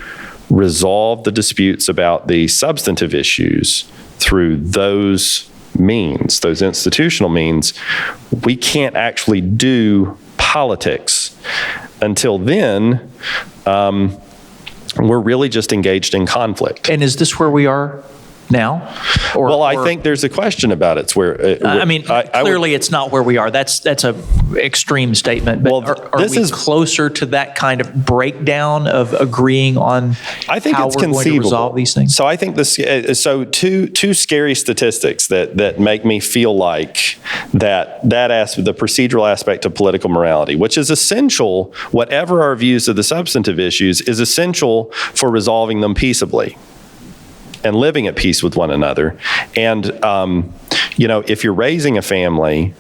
resolve the disputes about the substantive issues through those means, those institutional means, we can't actually do politics. Until then, we're really just engaged in conflict. And is this where we are now? I think there's a question about it. It's where clearly it's not where we are. That's a extreme statement. But are we closer to that kind of breakdown of agreeing on I think how it's we're conceivable. going to resolve these things? So I think two scary statistics that make me feel like that the procedural aspect of political morality, which is essential, whatever our views of the substantive issues, is essential for resolving them peaceably and living at peace with one another. And if you're raising a family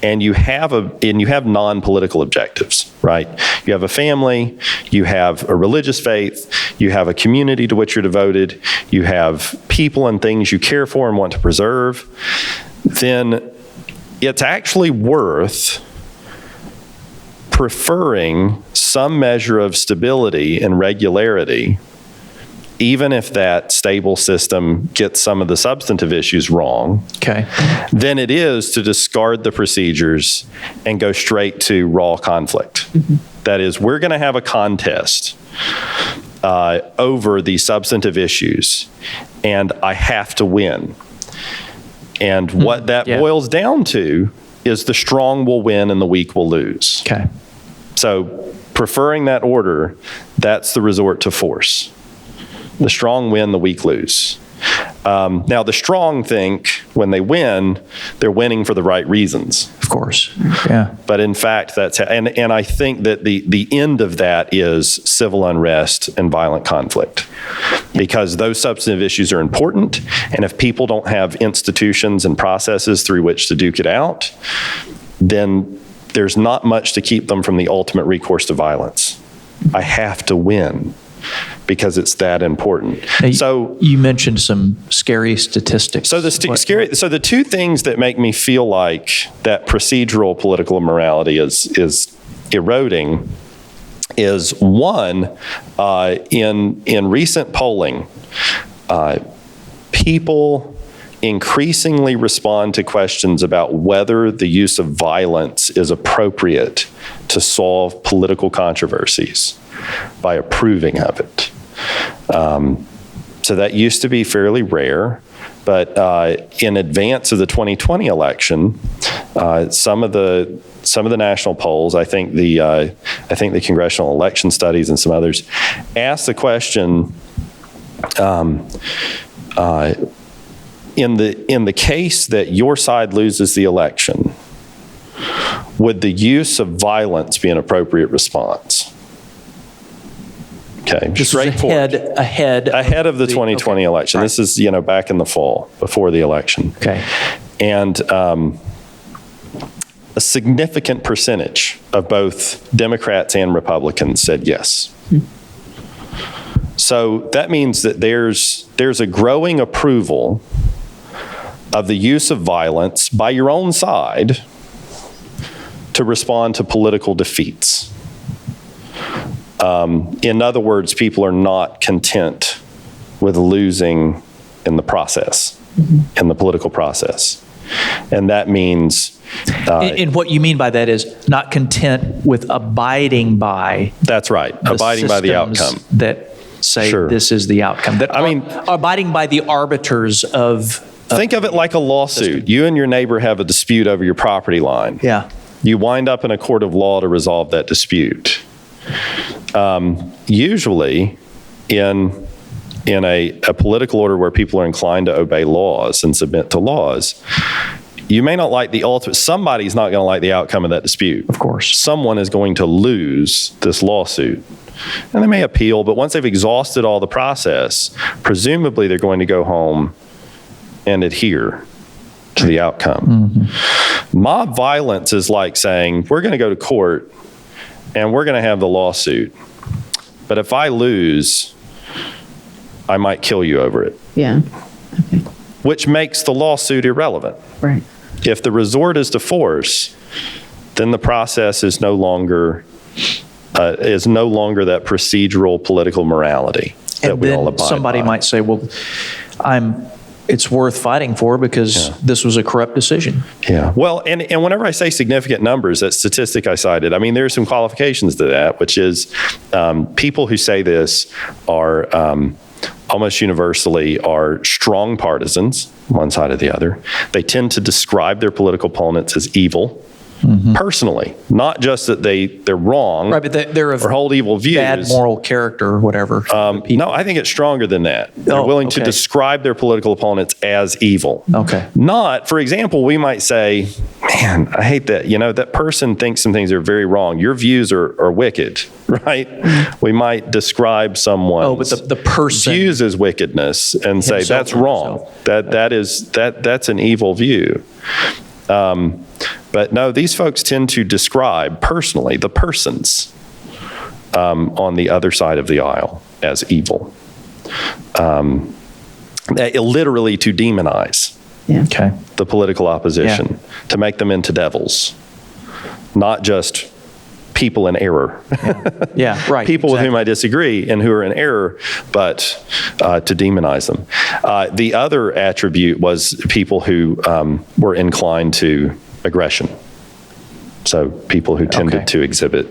and you have non-political objectives, right? You have a family, you have a religious faith, you have a community to which you're devoted, you have people and things you care for and want to preserve, then it's actually worth preferring some measure of stability and regularity, even if that stable system gets some of the substantive issues wrong, than it is to discard the procedures and go straight to raw conflict. That is, we're going to have a contest over the substantive issues, and I have to win. And what that boils down to is the strong will win and the weak will lose. So preferring that order, that's the resort to force. The strong win, the weak lose. Now, the strong think when they win, they're winning for the right reasons. Of course, yeah. But in fact, and I think that the end of that is civil unrest and violent conflict, because those substantive issues are important, and if people don't have institutions and processes through which to duke it out, then there's not much to keep them from the ultimate recourse to violence. I have to win, because it's that important. Now, so you mentioned some scary statistics. So the two things that make me feel like that procedural political morality is eroding is one, in recent polling, people increasingly respond to questions about whether the use of violence is appropriate to solve political controversies by approving of it. So that used to be fairly rare, but in advance of the 2020 election, some of the national polls, I think the Congressional Election Studies and some others, asked the question, in the case that your side loses the election, would the use of violence be an appropriate response? Okay, This straightforward. ahead of the 2020 election. Right. This is, back in the fall, before the election. Okay. And a significant percentage of both Democrats and Republicans said yes. So that means that there's a growing approval of the use of violence by your own side to respond to political defeats. In other words, people are not content with losing in the process, in the political process. And that means... and what you mean by that is not content with abiding by... That's right, abiding by the outcome. That say this is the outcome. Abiding by the arbiters of... Think of it like a lawsuit. System. You and your neighbor have a dispute over your property line. Yeah. You wind up in a court of law to resolve that dispute. Usually, in a political order where people are inclined to obey laws and submit to laws, you may not like the ultimate. Somebody's not going to like the outcome of that dispute. Of course. Someone is going to lose this lawsuit. And they may appeal, but once they've exhausted all the process, presumably they're going to go home and adhere to the outcome. Mob violence is like saying, we're going to go to court and we're going to have the lawsuit. But if I lose, I might kill you over it. Yeah. Okay. Which makes the lawsuit irrelevant. Right. If the resort is to force, then the process is no longer that procedural political morality that we all abide by. Somebody might say, well, it's worth fighting for because this was a corrupt decision. Yeah. Well, and whenever I say significant numbers, that statistic I cited, I mean, there are some qualifications to that, which is people who say this are almost universally are strong partisans, one side or the other. They tend to describe their political opponents as evil. Personally, not just that they're wrong, right? But they're of or hold evil views, bad moral character or whatever. No, I think it's stronger than that. They're willing to describe their political opponents as evil. Okay. Not, for example, we might say, man, I hate that. That person thinks some things are very wrong. Your views are wicked, right? We might describe someone's but the person views as wickedness and say that's wrong. That's an evil view. But no, these folks tend to describe personally the persons on the other side of the aisle as evil. Literally to demonize the political opposition, to make them into devils, not just people in error. Right. People with whom I disagree and who are in error, but to demonize them. The other attribute was people who were inclined to aggression. So people who tended to exhibit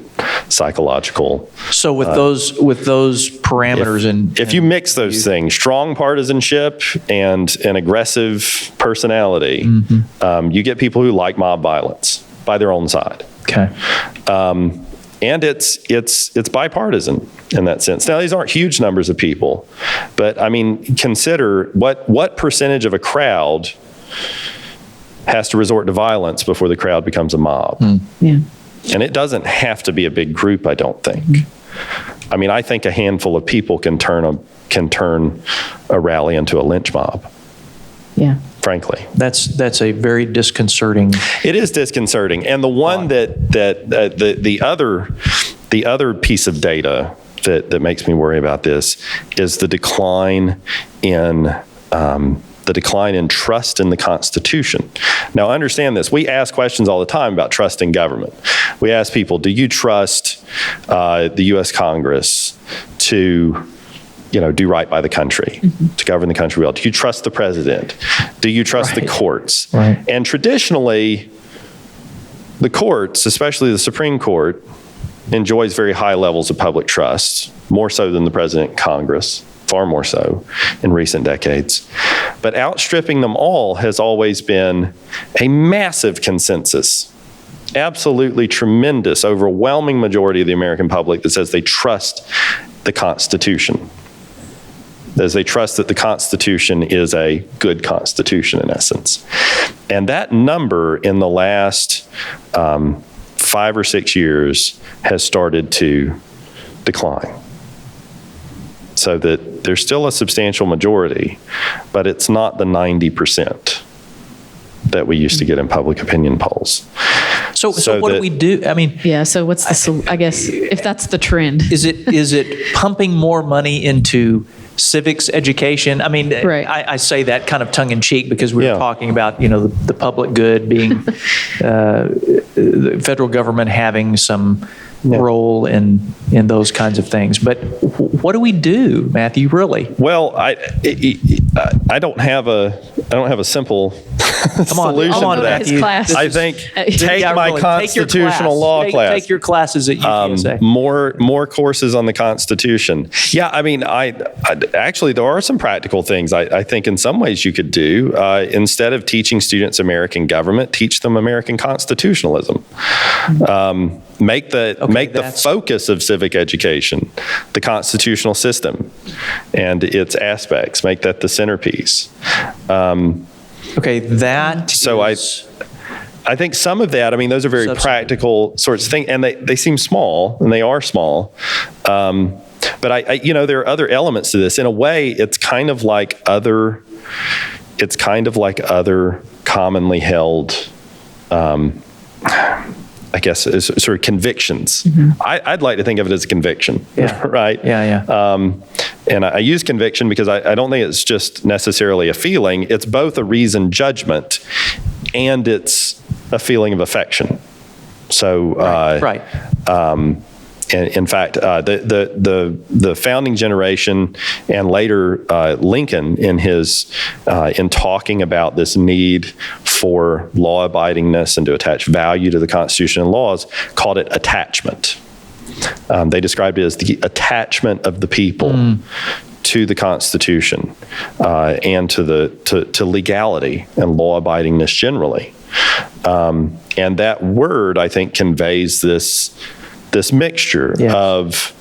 psychological. So with those parameters, if you mix those things, strong partisanship and an aggressive personality, you get people who like mob violence by their own side. Okay. And it's bipartisan in that sense. Now, these aren't huge numbers of people, but I mean, consider what percentage of a crowd has to resort to violence before the crowd becomes a mob. Yeah. And it doesn't have to be a big group, I don't think. I mean, I think a handful of people can turn a rally into a lynch mob. Yeah. Frankly. That's a very disconcerting. It is disconcerting. And the one the other piece of data that makes me worry about this is the decline in trust in the Constitution. Now, understand this. We ask questions all the time about trust in government. We ask people, do you trust the U.S. Congress to do right by the country, to govern the country well? Do you trust the president? Do you trust the courts? Right. And traditionally, the courts, especially the Supreme Court, enjoys very high levels of public trust, more so than the president and Congress, far more so in recent decades. But outstripping them all has always been a massive consensus, absolutely tremendous, overwhelming majority of the American public that says they trust the Constitution, as they trust that the Constitution is a good Constitution in essence. And that number in the last 5 or 6 years has started to decline. So that there's still a substantial majority, but it's not the 90% that we used to get in public opinion polls. So what do we do? I mean, so what's I guess if that's the trend, is it pumping more money into civics education? I mean, right. I say that kind of tongue in cheek because we were talking about the public good being the federal government having some role in those kinds of things. But what do we do, Matthew? Really? Well, I don't have a simple solution to that. His class. I think take my constitutional law class. Take your classes at UTSA. More courses on the Constitution. Yeah, I mean, I actually there are some practical things I think in some ways you could do. Instead of teaching students American government, teach them American constitutionalism. Make the focus of civic education the constitutional system and its aspects. Make that the centerpiece. I think some of that, I mean, those are very Substantive. practical sorts of things, and they seem small, and they are small. But I there are other elements to this. In a way, it's kind of like other commonly held, I guess, sort of convictions. I'd like to think of it as a conviction, right? Yeah. And I use conviction because I don't think it's just necessarily a feeling. It's both a reasoned judgment and it's a feeling of affection. So, Right. And in fact, the founding generation and later Lincoln in talking about this need for law abidingness and to attach value to the Constitution and laws called it attachment. They described it as the attachment of the people to the Constitution and to legality and law abidingness generally. And that word, I think, conveys this mixture of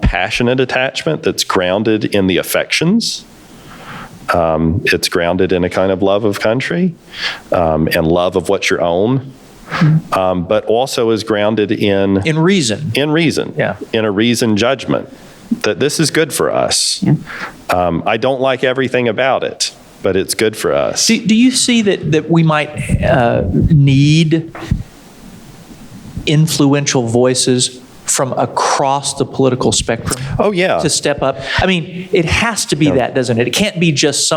passionate attachment that's grounded in the affections. It's grounded in a kind of love of country and love of what you own, but also is grounded in reason. In reason, in a reasoned judgment that this is good for us. I don't like everything about it, but it's good for us. Do you see that we might need influential voices from across the political spectrum? Oh, yeah. To step up? I mean, it has to be that, doesn't it? It can't be just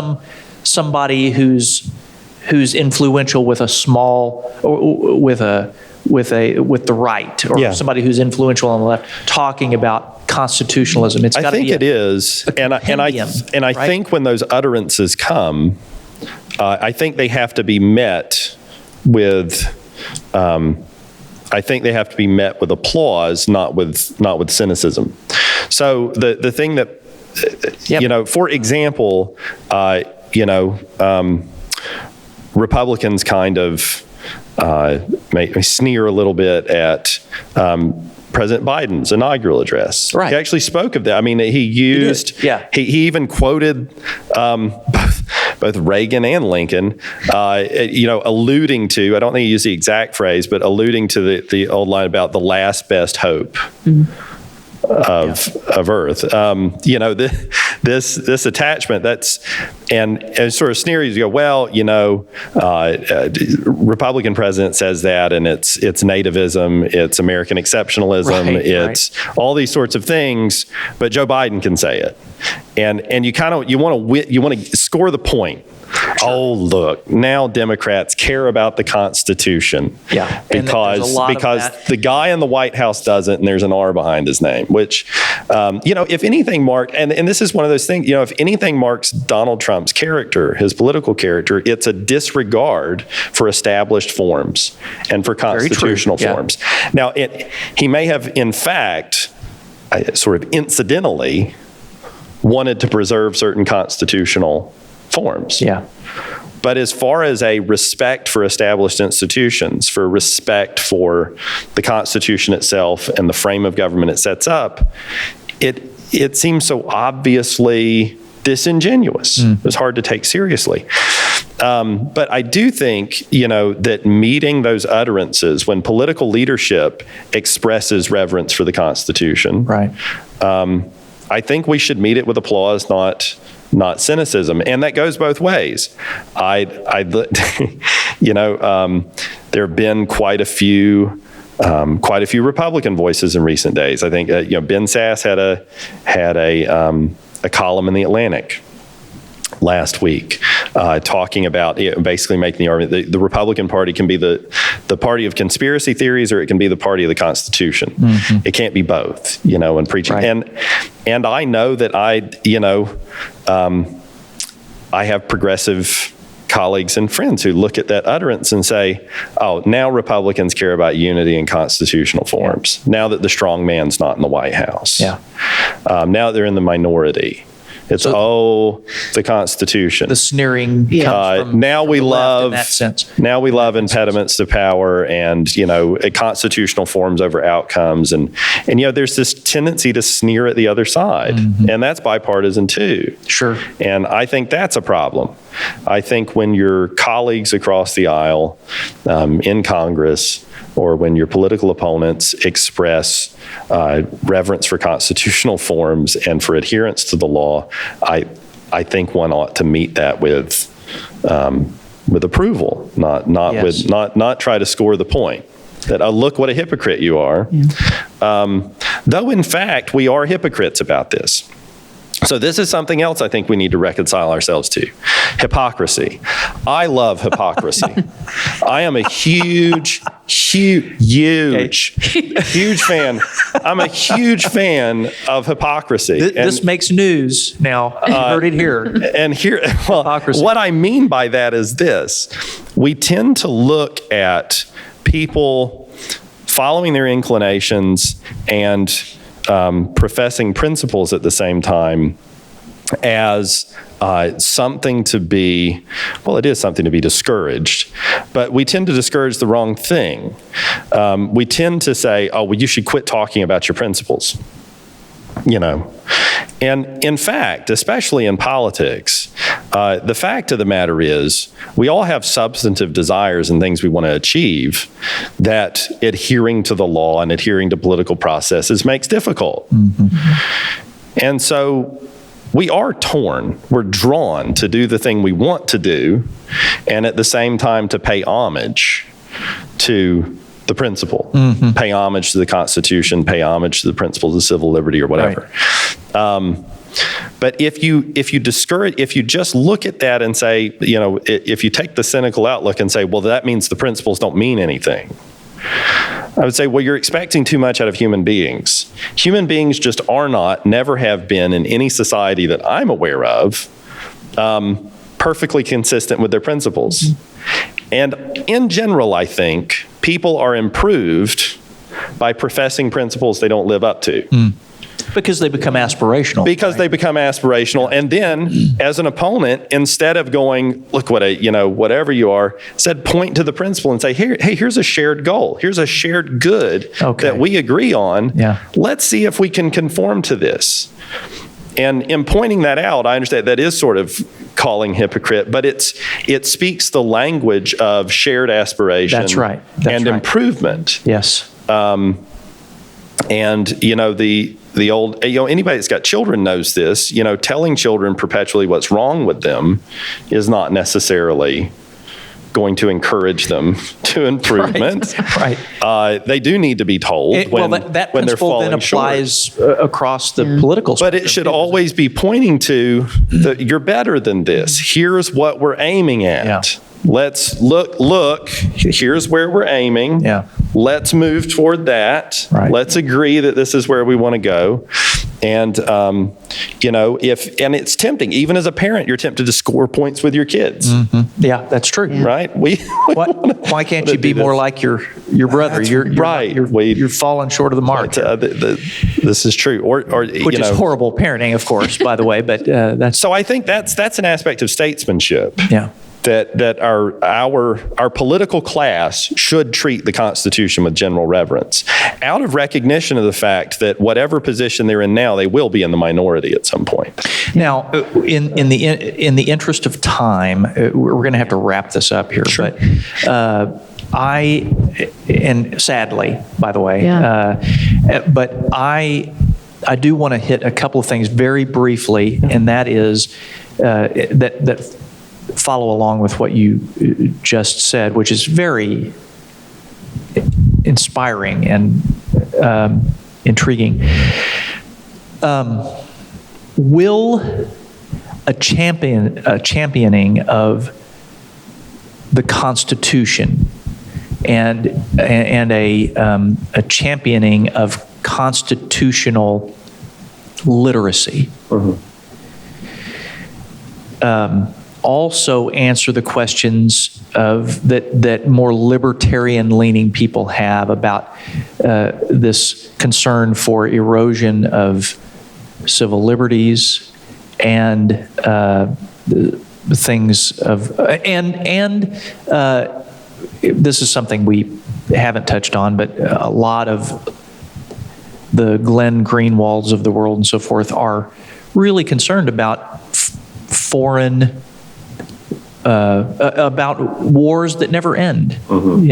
somebody who's influential with a small, or with the right, or somebody who's influential on the left talking about constitutionalism. It's got to be. I think it is, and I think when those utterances come, I think they have to be met with. I think they have to be met with applause, not with cynicism. So the thing that for example, Republicans kind of may sneer a little bit at President Biden's inaugural address. Right. He actually spoke of that. I mean, he used, he even quoted both Reagan and Lincoln, alluding to, I don't think he used the exact phrase, but alluding to the old line about the last best hope of Earth. This attachment, and sort of sneer, you go, well, Republican president says that, and it's nativism, it's American exceptionalism, it's all these sorts of things, but Joe Biden can say it, and you want to score the point. Sure. Oh, look, now Democrats care about the Constitution. Yeah. Because the guy in the White House doesn't, and there's an R behind his name, which, if anything, Mark, and this is one of those things, if anything marks Donald Trump's character, his political character, it's a disregard for established forms and for constitutional forms. Now, he may have, in fact, sort of incidentally wanted to preserve certain constitutional forms. Yeah. But as far as a respect for established institutions, for respect for the Constitution itself and the frame of government it sets up, it seems so obviously disingenuous. It's hard to take seriously. But I do think, that meeting those utterances when political leadership expresses reverence for the Constitution, I think we should meet it with applause, not cynicism, and that goes both ways. There have been quite a few Republican voices in recent days. I think Ben Sass had a column in the Atlantic last week talking about basically making the argument the Republican Party can be the party of conspiracy theories, or it can be the party of the Constitution. It can't be both, and preaching. And I know that I have progressive colleagues and friends who look at that utterance and say, oh, now Republicans care about unity and constitutional forms. Now that the strong man's not in the White House. Now that they're in the minority. It's, the Constitution. The sneering comes from now we the left love in that sense. Now we love impediments to power, and constitutional forms over outcomes, and there's this tendency to sneer at the other side, and that's bipartisan too. Sure. And I think that's a problem. I think when your colleagues across the aisle in Congress, or when your political opponents express reverence for constitutional forms and for adherence to the law, I think one ought to meet that with approval, not try to score the point that, look what a hypocrite you are. Though in fact we are hypocrites about this. So this is something else I think we need to reconcile ourselves to. Hypocrisy. I love hypocrisy. I am a huge fan. I'm a huge fan of hypocrisy. This makes news now. You heard it here. And hypocrisy. What I mean by that is this. We tend to look at people following their inclinations and professing principles at the same time as something to be, it is something to be discouraged, but we tend to discourage the wrong thing. We tend to say, you should quit talking about your principles. And in fact, especially in politics, the fact of the matter is we all have substantive desires and things we want to achieve that adhering to the law and adhering to political processes makes difficult. And so we are torn. We're drawn to do the thing we want to do, and at the same time to pay homage to the principle, pay homage to the Constitution, pay homage to the principles of civil liberty or whatever. Right. But if you discourage, if you just look at that and say, if you take the cynical outlook and say, well, that means the principles don't mean anything, I would say, well, you're expecting too much out of human beings. Human beings just are not, never have been in any society that I'm aware of, perfectly consistent with their principles. And in general, I think people are improved by professing principles they don't live up to. Because they become aspirational. They become aspirational. And then, as an opponent, instead of going, look whatever you are, said point to the principle and say, here's a shared goal. Here's a shared good that we agree on. Yeah. Let's see if we can conform to this. And in pointing that out, I understand that is sort of calling hypocrite, but it speaks the language of shared aspiration. That's right. Improvement. Yes. And the old, anybody that's got children knows this, telling children perpetually what's wrong with them is not necessarily going to encourage them to improvement. Right. They do need to be told when they're falling then applies short. Across the political spectrum. But it should always be pointing to you're better than this. Here's what we're aiming at. Yeah. Let's look, here's where we're aiming. Yeah. Let's move toward that. Right. Let's agree that this is where we want to go. And, and it's tempting, even as a parent, you're tempted to score points with your kids. Yeah, that's true. Yeah. Right? Why can't you be more like your brother? You're right. You're falling short of the mark. This is true. Which is horrible parenting, of course, by the way, but that's. So I think that's an aspect of statesmanship. Yeah. That our political class should treat the Constitution with general reverence, out of recognition of the fact that whatever position they're in now, they will be in the minority at some point. Now, in the interest of time, we're going to have to wrap this up here. Sure. But and sadly, by the way, but I do want to hit a couple of things very briefly, and that is that follow along with what you just said, which is very inspiring and intriguing. Will a championing of the Constitution and a championing of constitutional literacy also answer the questions of that more libertarian-leaning people have about this concern for erosion of civil liberties and things of this is something we haven't touched on, but a lot of the Glenn Greenwalds of the world and so forth are really concerned about foreign, about wars that never end, and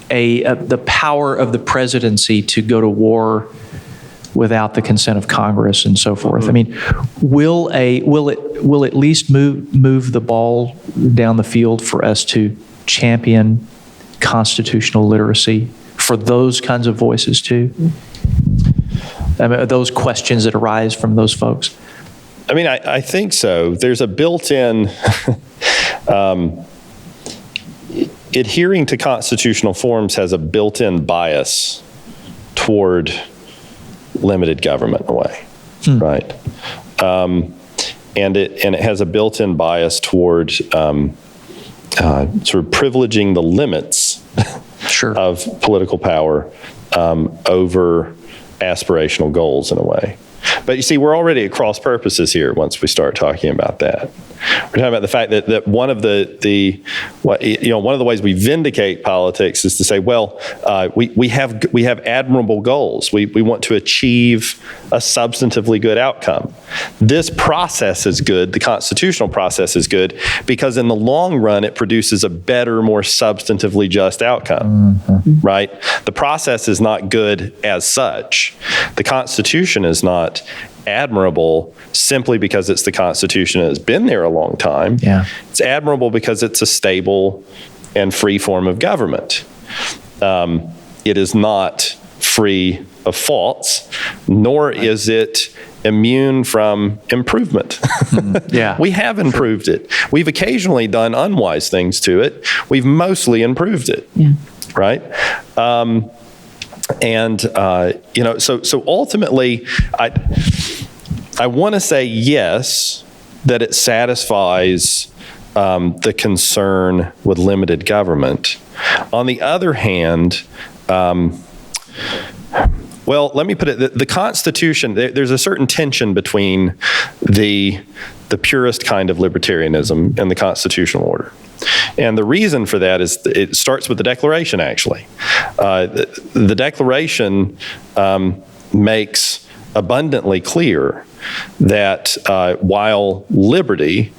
the power of the presidency to go to war without the consent of Congress and so forth. I mean, will it at least move the ball down the field for us to champion constitutional literacy for those kinds of voices too? I mean, those questions that arise from those folks. I mean, I think so. There's a built-in adhering to constitutional forms has a built-in bias toward limited government in a way, right? And it has a built-in bias toward sort of privileging the limits of political power over aspirational goals in a way. But you see, we're already at cross purposes here once we start talking about that. We're talking about the fact that one of one of the ways we vindicate politics is to say, well, we have admirable goals. We want to achieve a substantively good outcome. This process is good. The constitutional process is good because in the long run, it produces a better, more substantively just outcome, right? The process is not good as such. The Constitution is not admirable simply because it's the Constitution and it's been there a long time. Yeah. It's admirable because it's a stable and free form of government. It is not free of faults, nor is it immune from improvement. We have improved it. We've occasionally done unwise things to it. We've mostly improved it, right? So ultimately, I want to say yes, that it satisfies the concern with limited government. On the other hand, well, let me put it, the Constitution, there's a certain tension between the purest kind of libertarianism and the constitutional order. And the reason for that is it starts with the Declaration, actually. The Declaration makes abundantly clear that while liberty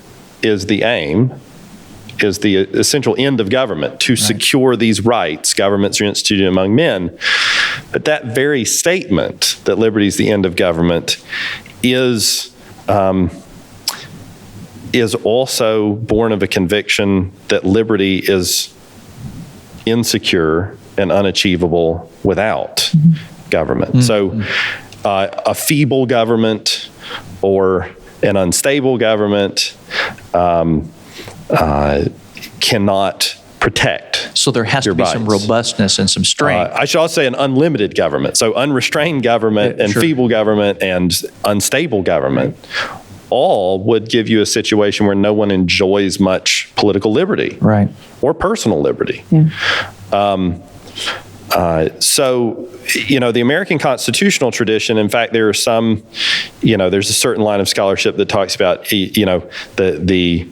is the aim, is the essential end of government, to secure these rights, governments are instituted among men, but that very statement that liberty is the end of government is also born of a conviction that liberty is insecure and unachievable without government. So a feeble government or an unstable government cannot protect. So there has to be some robustness and some strength. I should also say an unlimited government. So unrestrained government and feeble government and unstable government all would give you a situation where no one enjoys much political liberty, or personal liberty. So, the American constitutional tradition, in fact, there are some, there's a certain line of scholarship that talks about, the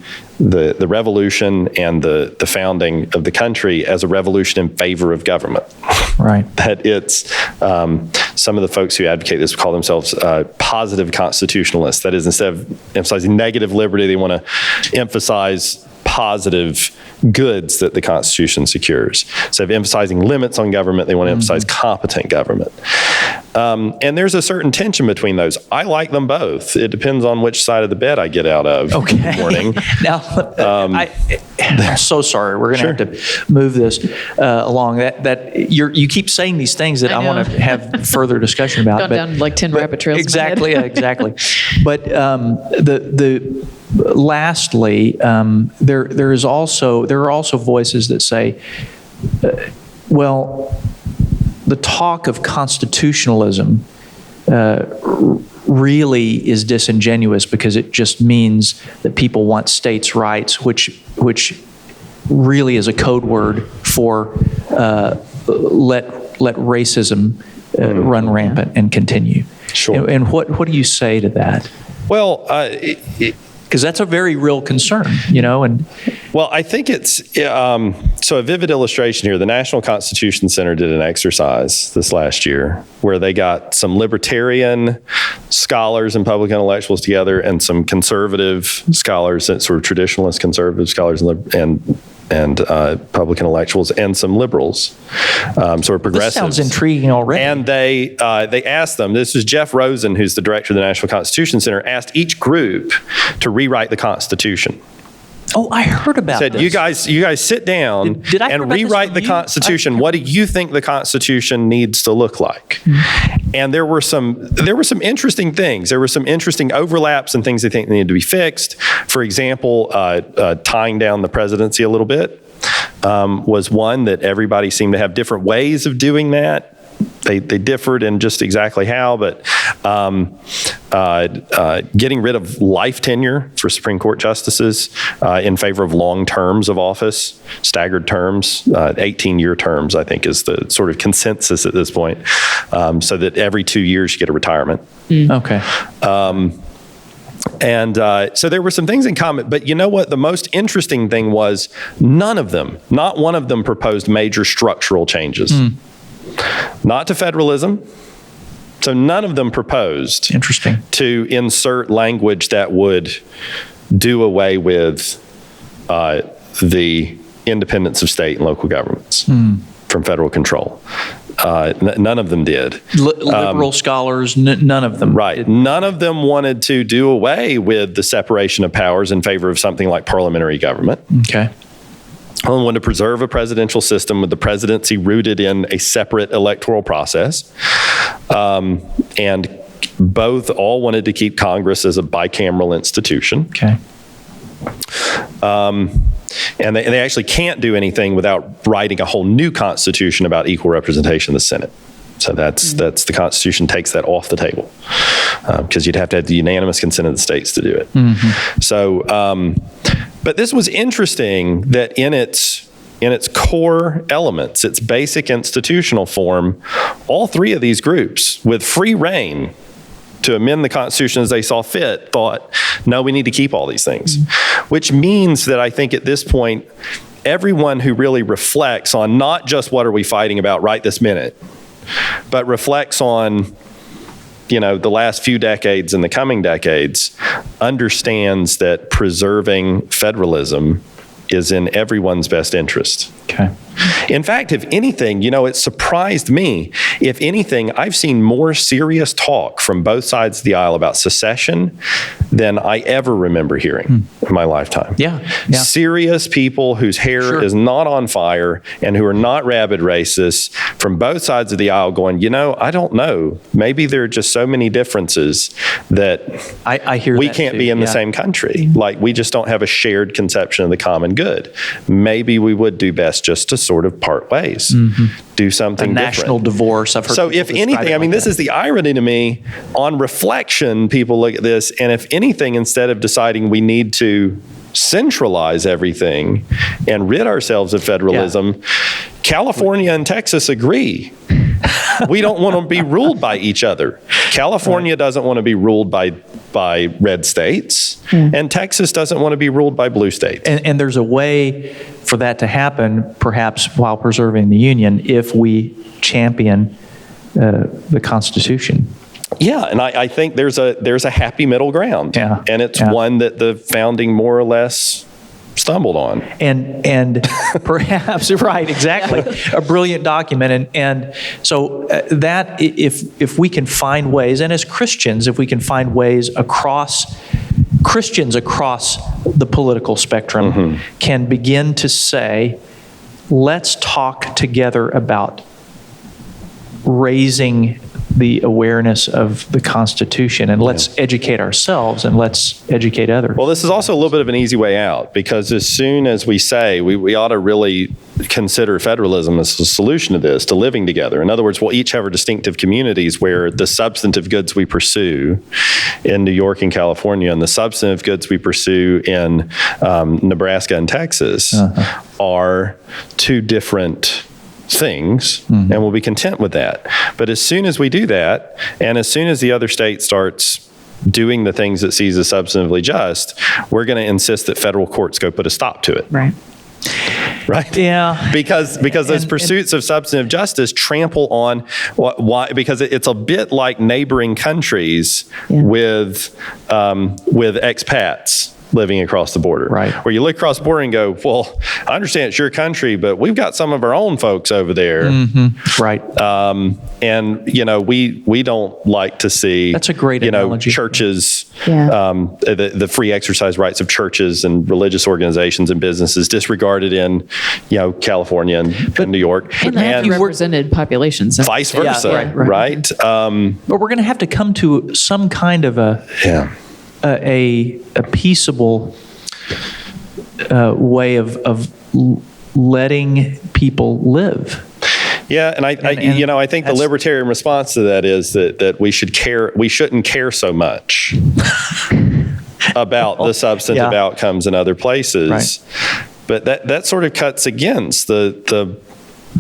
revolution and the founding of the country as a revolution in favor of government. That it's, some of the folks who advocate this call themselves positive constitutionalists. That is, instead of emphasizing negative liberty, they want to emphasize positive goods that the Constitution secures. So of emphasizing limits on government, they want to emphasize competent government. And there's a certain tension between those. I like them both. It depends on which side of the bed I get out of in the morning. Now, I'm so sorry. We're going to have to move this along. That you keep saying these things that I want to have further discussion about. Gone down like 10 rabbit trails. Exactly, exactly. But lastly, there are also voices that say, well, the talk of constitutionalism really is disingenuous because it just means that people want states' rights, which really is a code word for let racism run rampant and continue. Sure. And what do you say to that? Well, Because that's a very real concern, and well, I think it's, so a vivid illustration here. The National Constitution Center did an exercise this last year where they got some libertarian scholars and public intellectuals together and some conservative scholars, sort of traditionalist conservative scholars and public intellectuals and some liberals, sort of progressives. This sounds intriguing already. And they asked them, this is Jeff Rosen, who's the director of the National Constitution Center, asked each group to rewrite the Constitution. Oh, I heard about Said, this. you guys sit down Did I hear and about this rewrite from the you? Constitution. What do you think the Constitution needs to look like? And there were some interesting things. There were some interesting overlaps and things they think needed to be fixed. For example, tying down the presidency a little bit was one that everybody seemed to have different ways of doing that. They differed in just exactly how, but getting rid of life tenure for Supreme Court justices in favor of long terms of office, staggered terms, 18-year terms, I think is the sort of consensus at this point, so that every 2 years you get a retirement. Okay. And so there were some things in common, but you know what? The most interesting thing was not one of them proposed major structural changes. Not to federalism. So none of them proposed to insert language that would do away with the independence of state and local governments from federal control. None of them did. Liberal scholars, none of them. Right. None of them wanted to do away with the separation of powers in favor of something like parliamentary government. Okay. One wanted to preserve a presidential system with the presidency rooted in a separate electoral process. And all wanted to keep Congress as a bicameral institution. Okay. And they actually can't do anything without writing a whole new constitution about equal representation of the Senate. So that's the Constitution takes that off the table because you'd have to have the unanimous consent of the states to do it. So, but this was interesting that in its core elements, its basic institutional form, all three of these groups, with free rein to amend the Constitution as they saw fit, thought, no, we need to keep all these things. Which means that I think at this point, everyone who really reflects on not just what are we fighting about right this minute, but reflects on, the last few decades and the coming decades, understands that preserving federalism is in everyone's best interest. Okay. In fact, if anything, it surprised me. If anything, I've seen more serious talk from both sides of the aisle about secession than I ever remember hearing in my lifetime. Yeah. Serious people whose hair is not on fire and who are not rabid racists from both sides of the aisle going, I don't know. Maybe there are just so many differences that I hear we that can't too. be in the same country. Like we just don't have a shared conception of the common good. Maybe we would do best just to sort of part ways, do something different. National divorce. I've heard. So if anything, this is the irony to me. On reflection, people look at this, and if anything, instead of deciding we need to centralize everything and rid ourselves of federalism, California and Texas agree. We don't want to be ruled by each other. California doesn't want to be ruled by red states, and Texas doesn't want to be ruled by blue states. And there's a way for that to happen, perhaps while preserving the Union, if we champion the Constitution. Yeah, and I think there's a happy middle ground, and it's one that the founding more or less stumbled on. And perhaps, right, exactly, a brilliant document. And so that if we can find ways, and as Christians, if we can find ways Christians across the political spectrum can begin to say, let's talk together about raising the awareness of the Constitution, and let's educate ourselves and let's educate others. Well, this is also a little bit of an easy way out, because as soon as we say we ought to really consider federalism as a solution to this, to living together. In other words, we'll each have our distinctive communities where the substantive goods we pursue in New York and California and the substantive goods we pursue in Nebraska and Texas are two different things, and we'll be content with that. But as soon as we do that, and as soon as the other state starts doing the things it sees as substantively just, we're going to insist that federal courts go put a stop to it. Right. Right? Yeah. Because those pursuits of substantive justice trample on why, because it's a bit like neighboring countries with expats living across the border. Right. Where you look across the border and go, well, I understand it's your country, but we've got some of our own folks over there. Right. And, we don't like to see, That's a great analogy. churches, Yeah. the free exercise rights of churches and religious organizations and businesses disregarded in, California and New York. And the underrepresented populations. Vice versa, Yeah, right? But we're going to have to come to some kind of a peaceable way of letting people live. Yeah, and I think the libertarian response to that is that we shouldn't care so much about the substantive outcomes in other places. Right. But that sort of cuts against the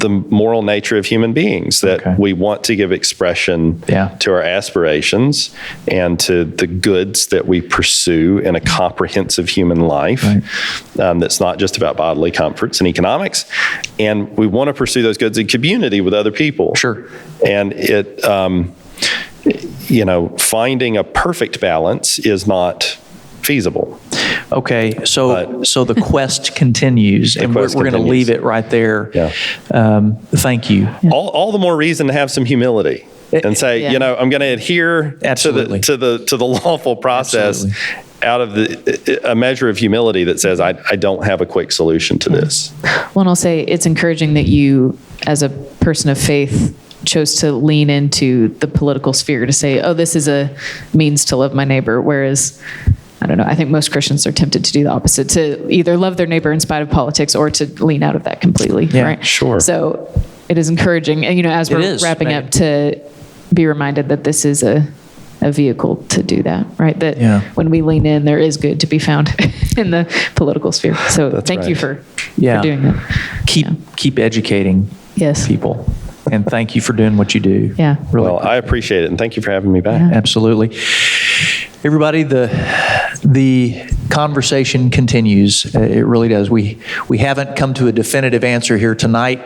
moral nature of human beings, that we want to give expression to our aspirations and to the goods that we pursue in a comprehensive human life. That's not just about bodily comforts and economics. And we want to pursue those goods in community with other people. Sure. And it, finding a perfect balance is not feasible. Okay, so the quest continues, and we're going to leave it right there. Yeah. Thank you. All the more reason to have some humility and say, I'm going to adhere to the lawful process out of a measure of humility that says I don't have a quick solution to this. Well, and I'll say it's encouraging that you, as a person of faith, chose to lean into the political sphere to say, oh, this is a means to love my neighbor, whereas I don't know, I think most Christians are tempted to do the opposite, to either love their neighbor in spite of politics or to lean out of that completely, right? Sure. So it is encouraging, and as we're wrapping up, to be reminded that this is a vehicle to do that, right? That when we lean in, there is good to be found in the political sphere. So thank you for doing that. Keep educating people. And thank you for doing what you do. Yeah. Really. Well, I appreciate it, and thank you for having me back. Yeah. Absolutely. Everybody, the conversation continues. It really does. We haven't come to a definitive answer here tonight,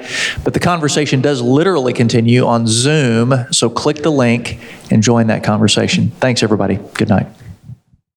but the conversation does literally continue on Zoom. So click the link and join that conversation. Thanks, everybody. Good night.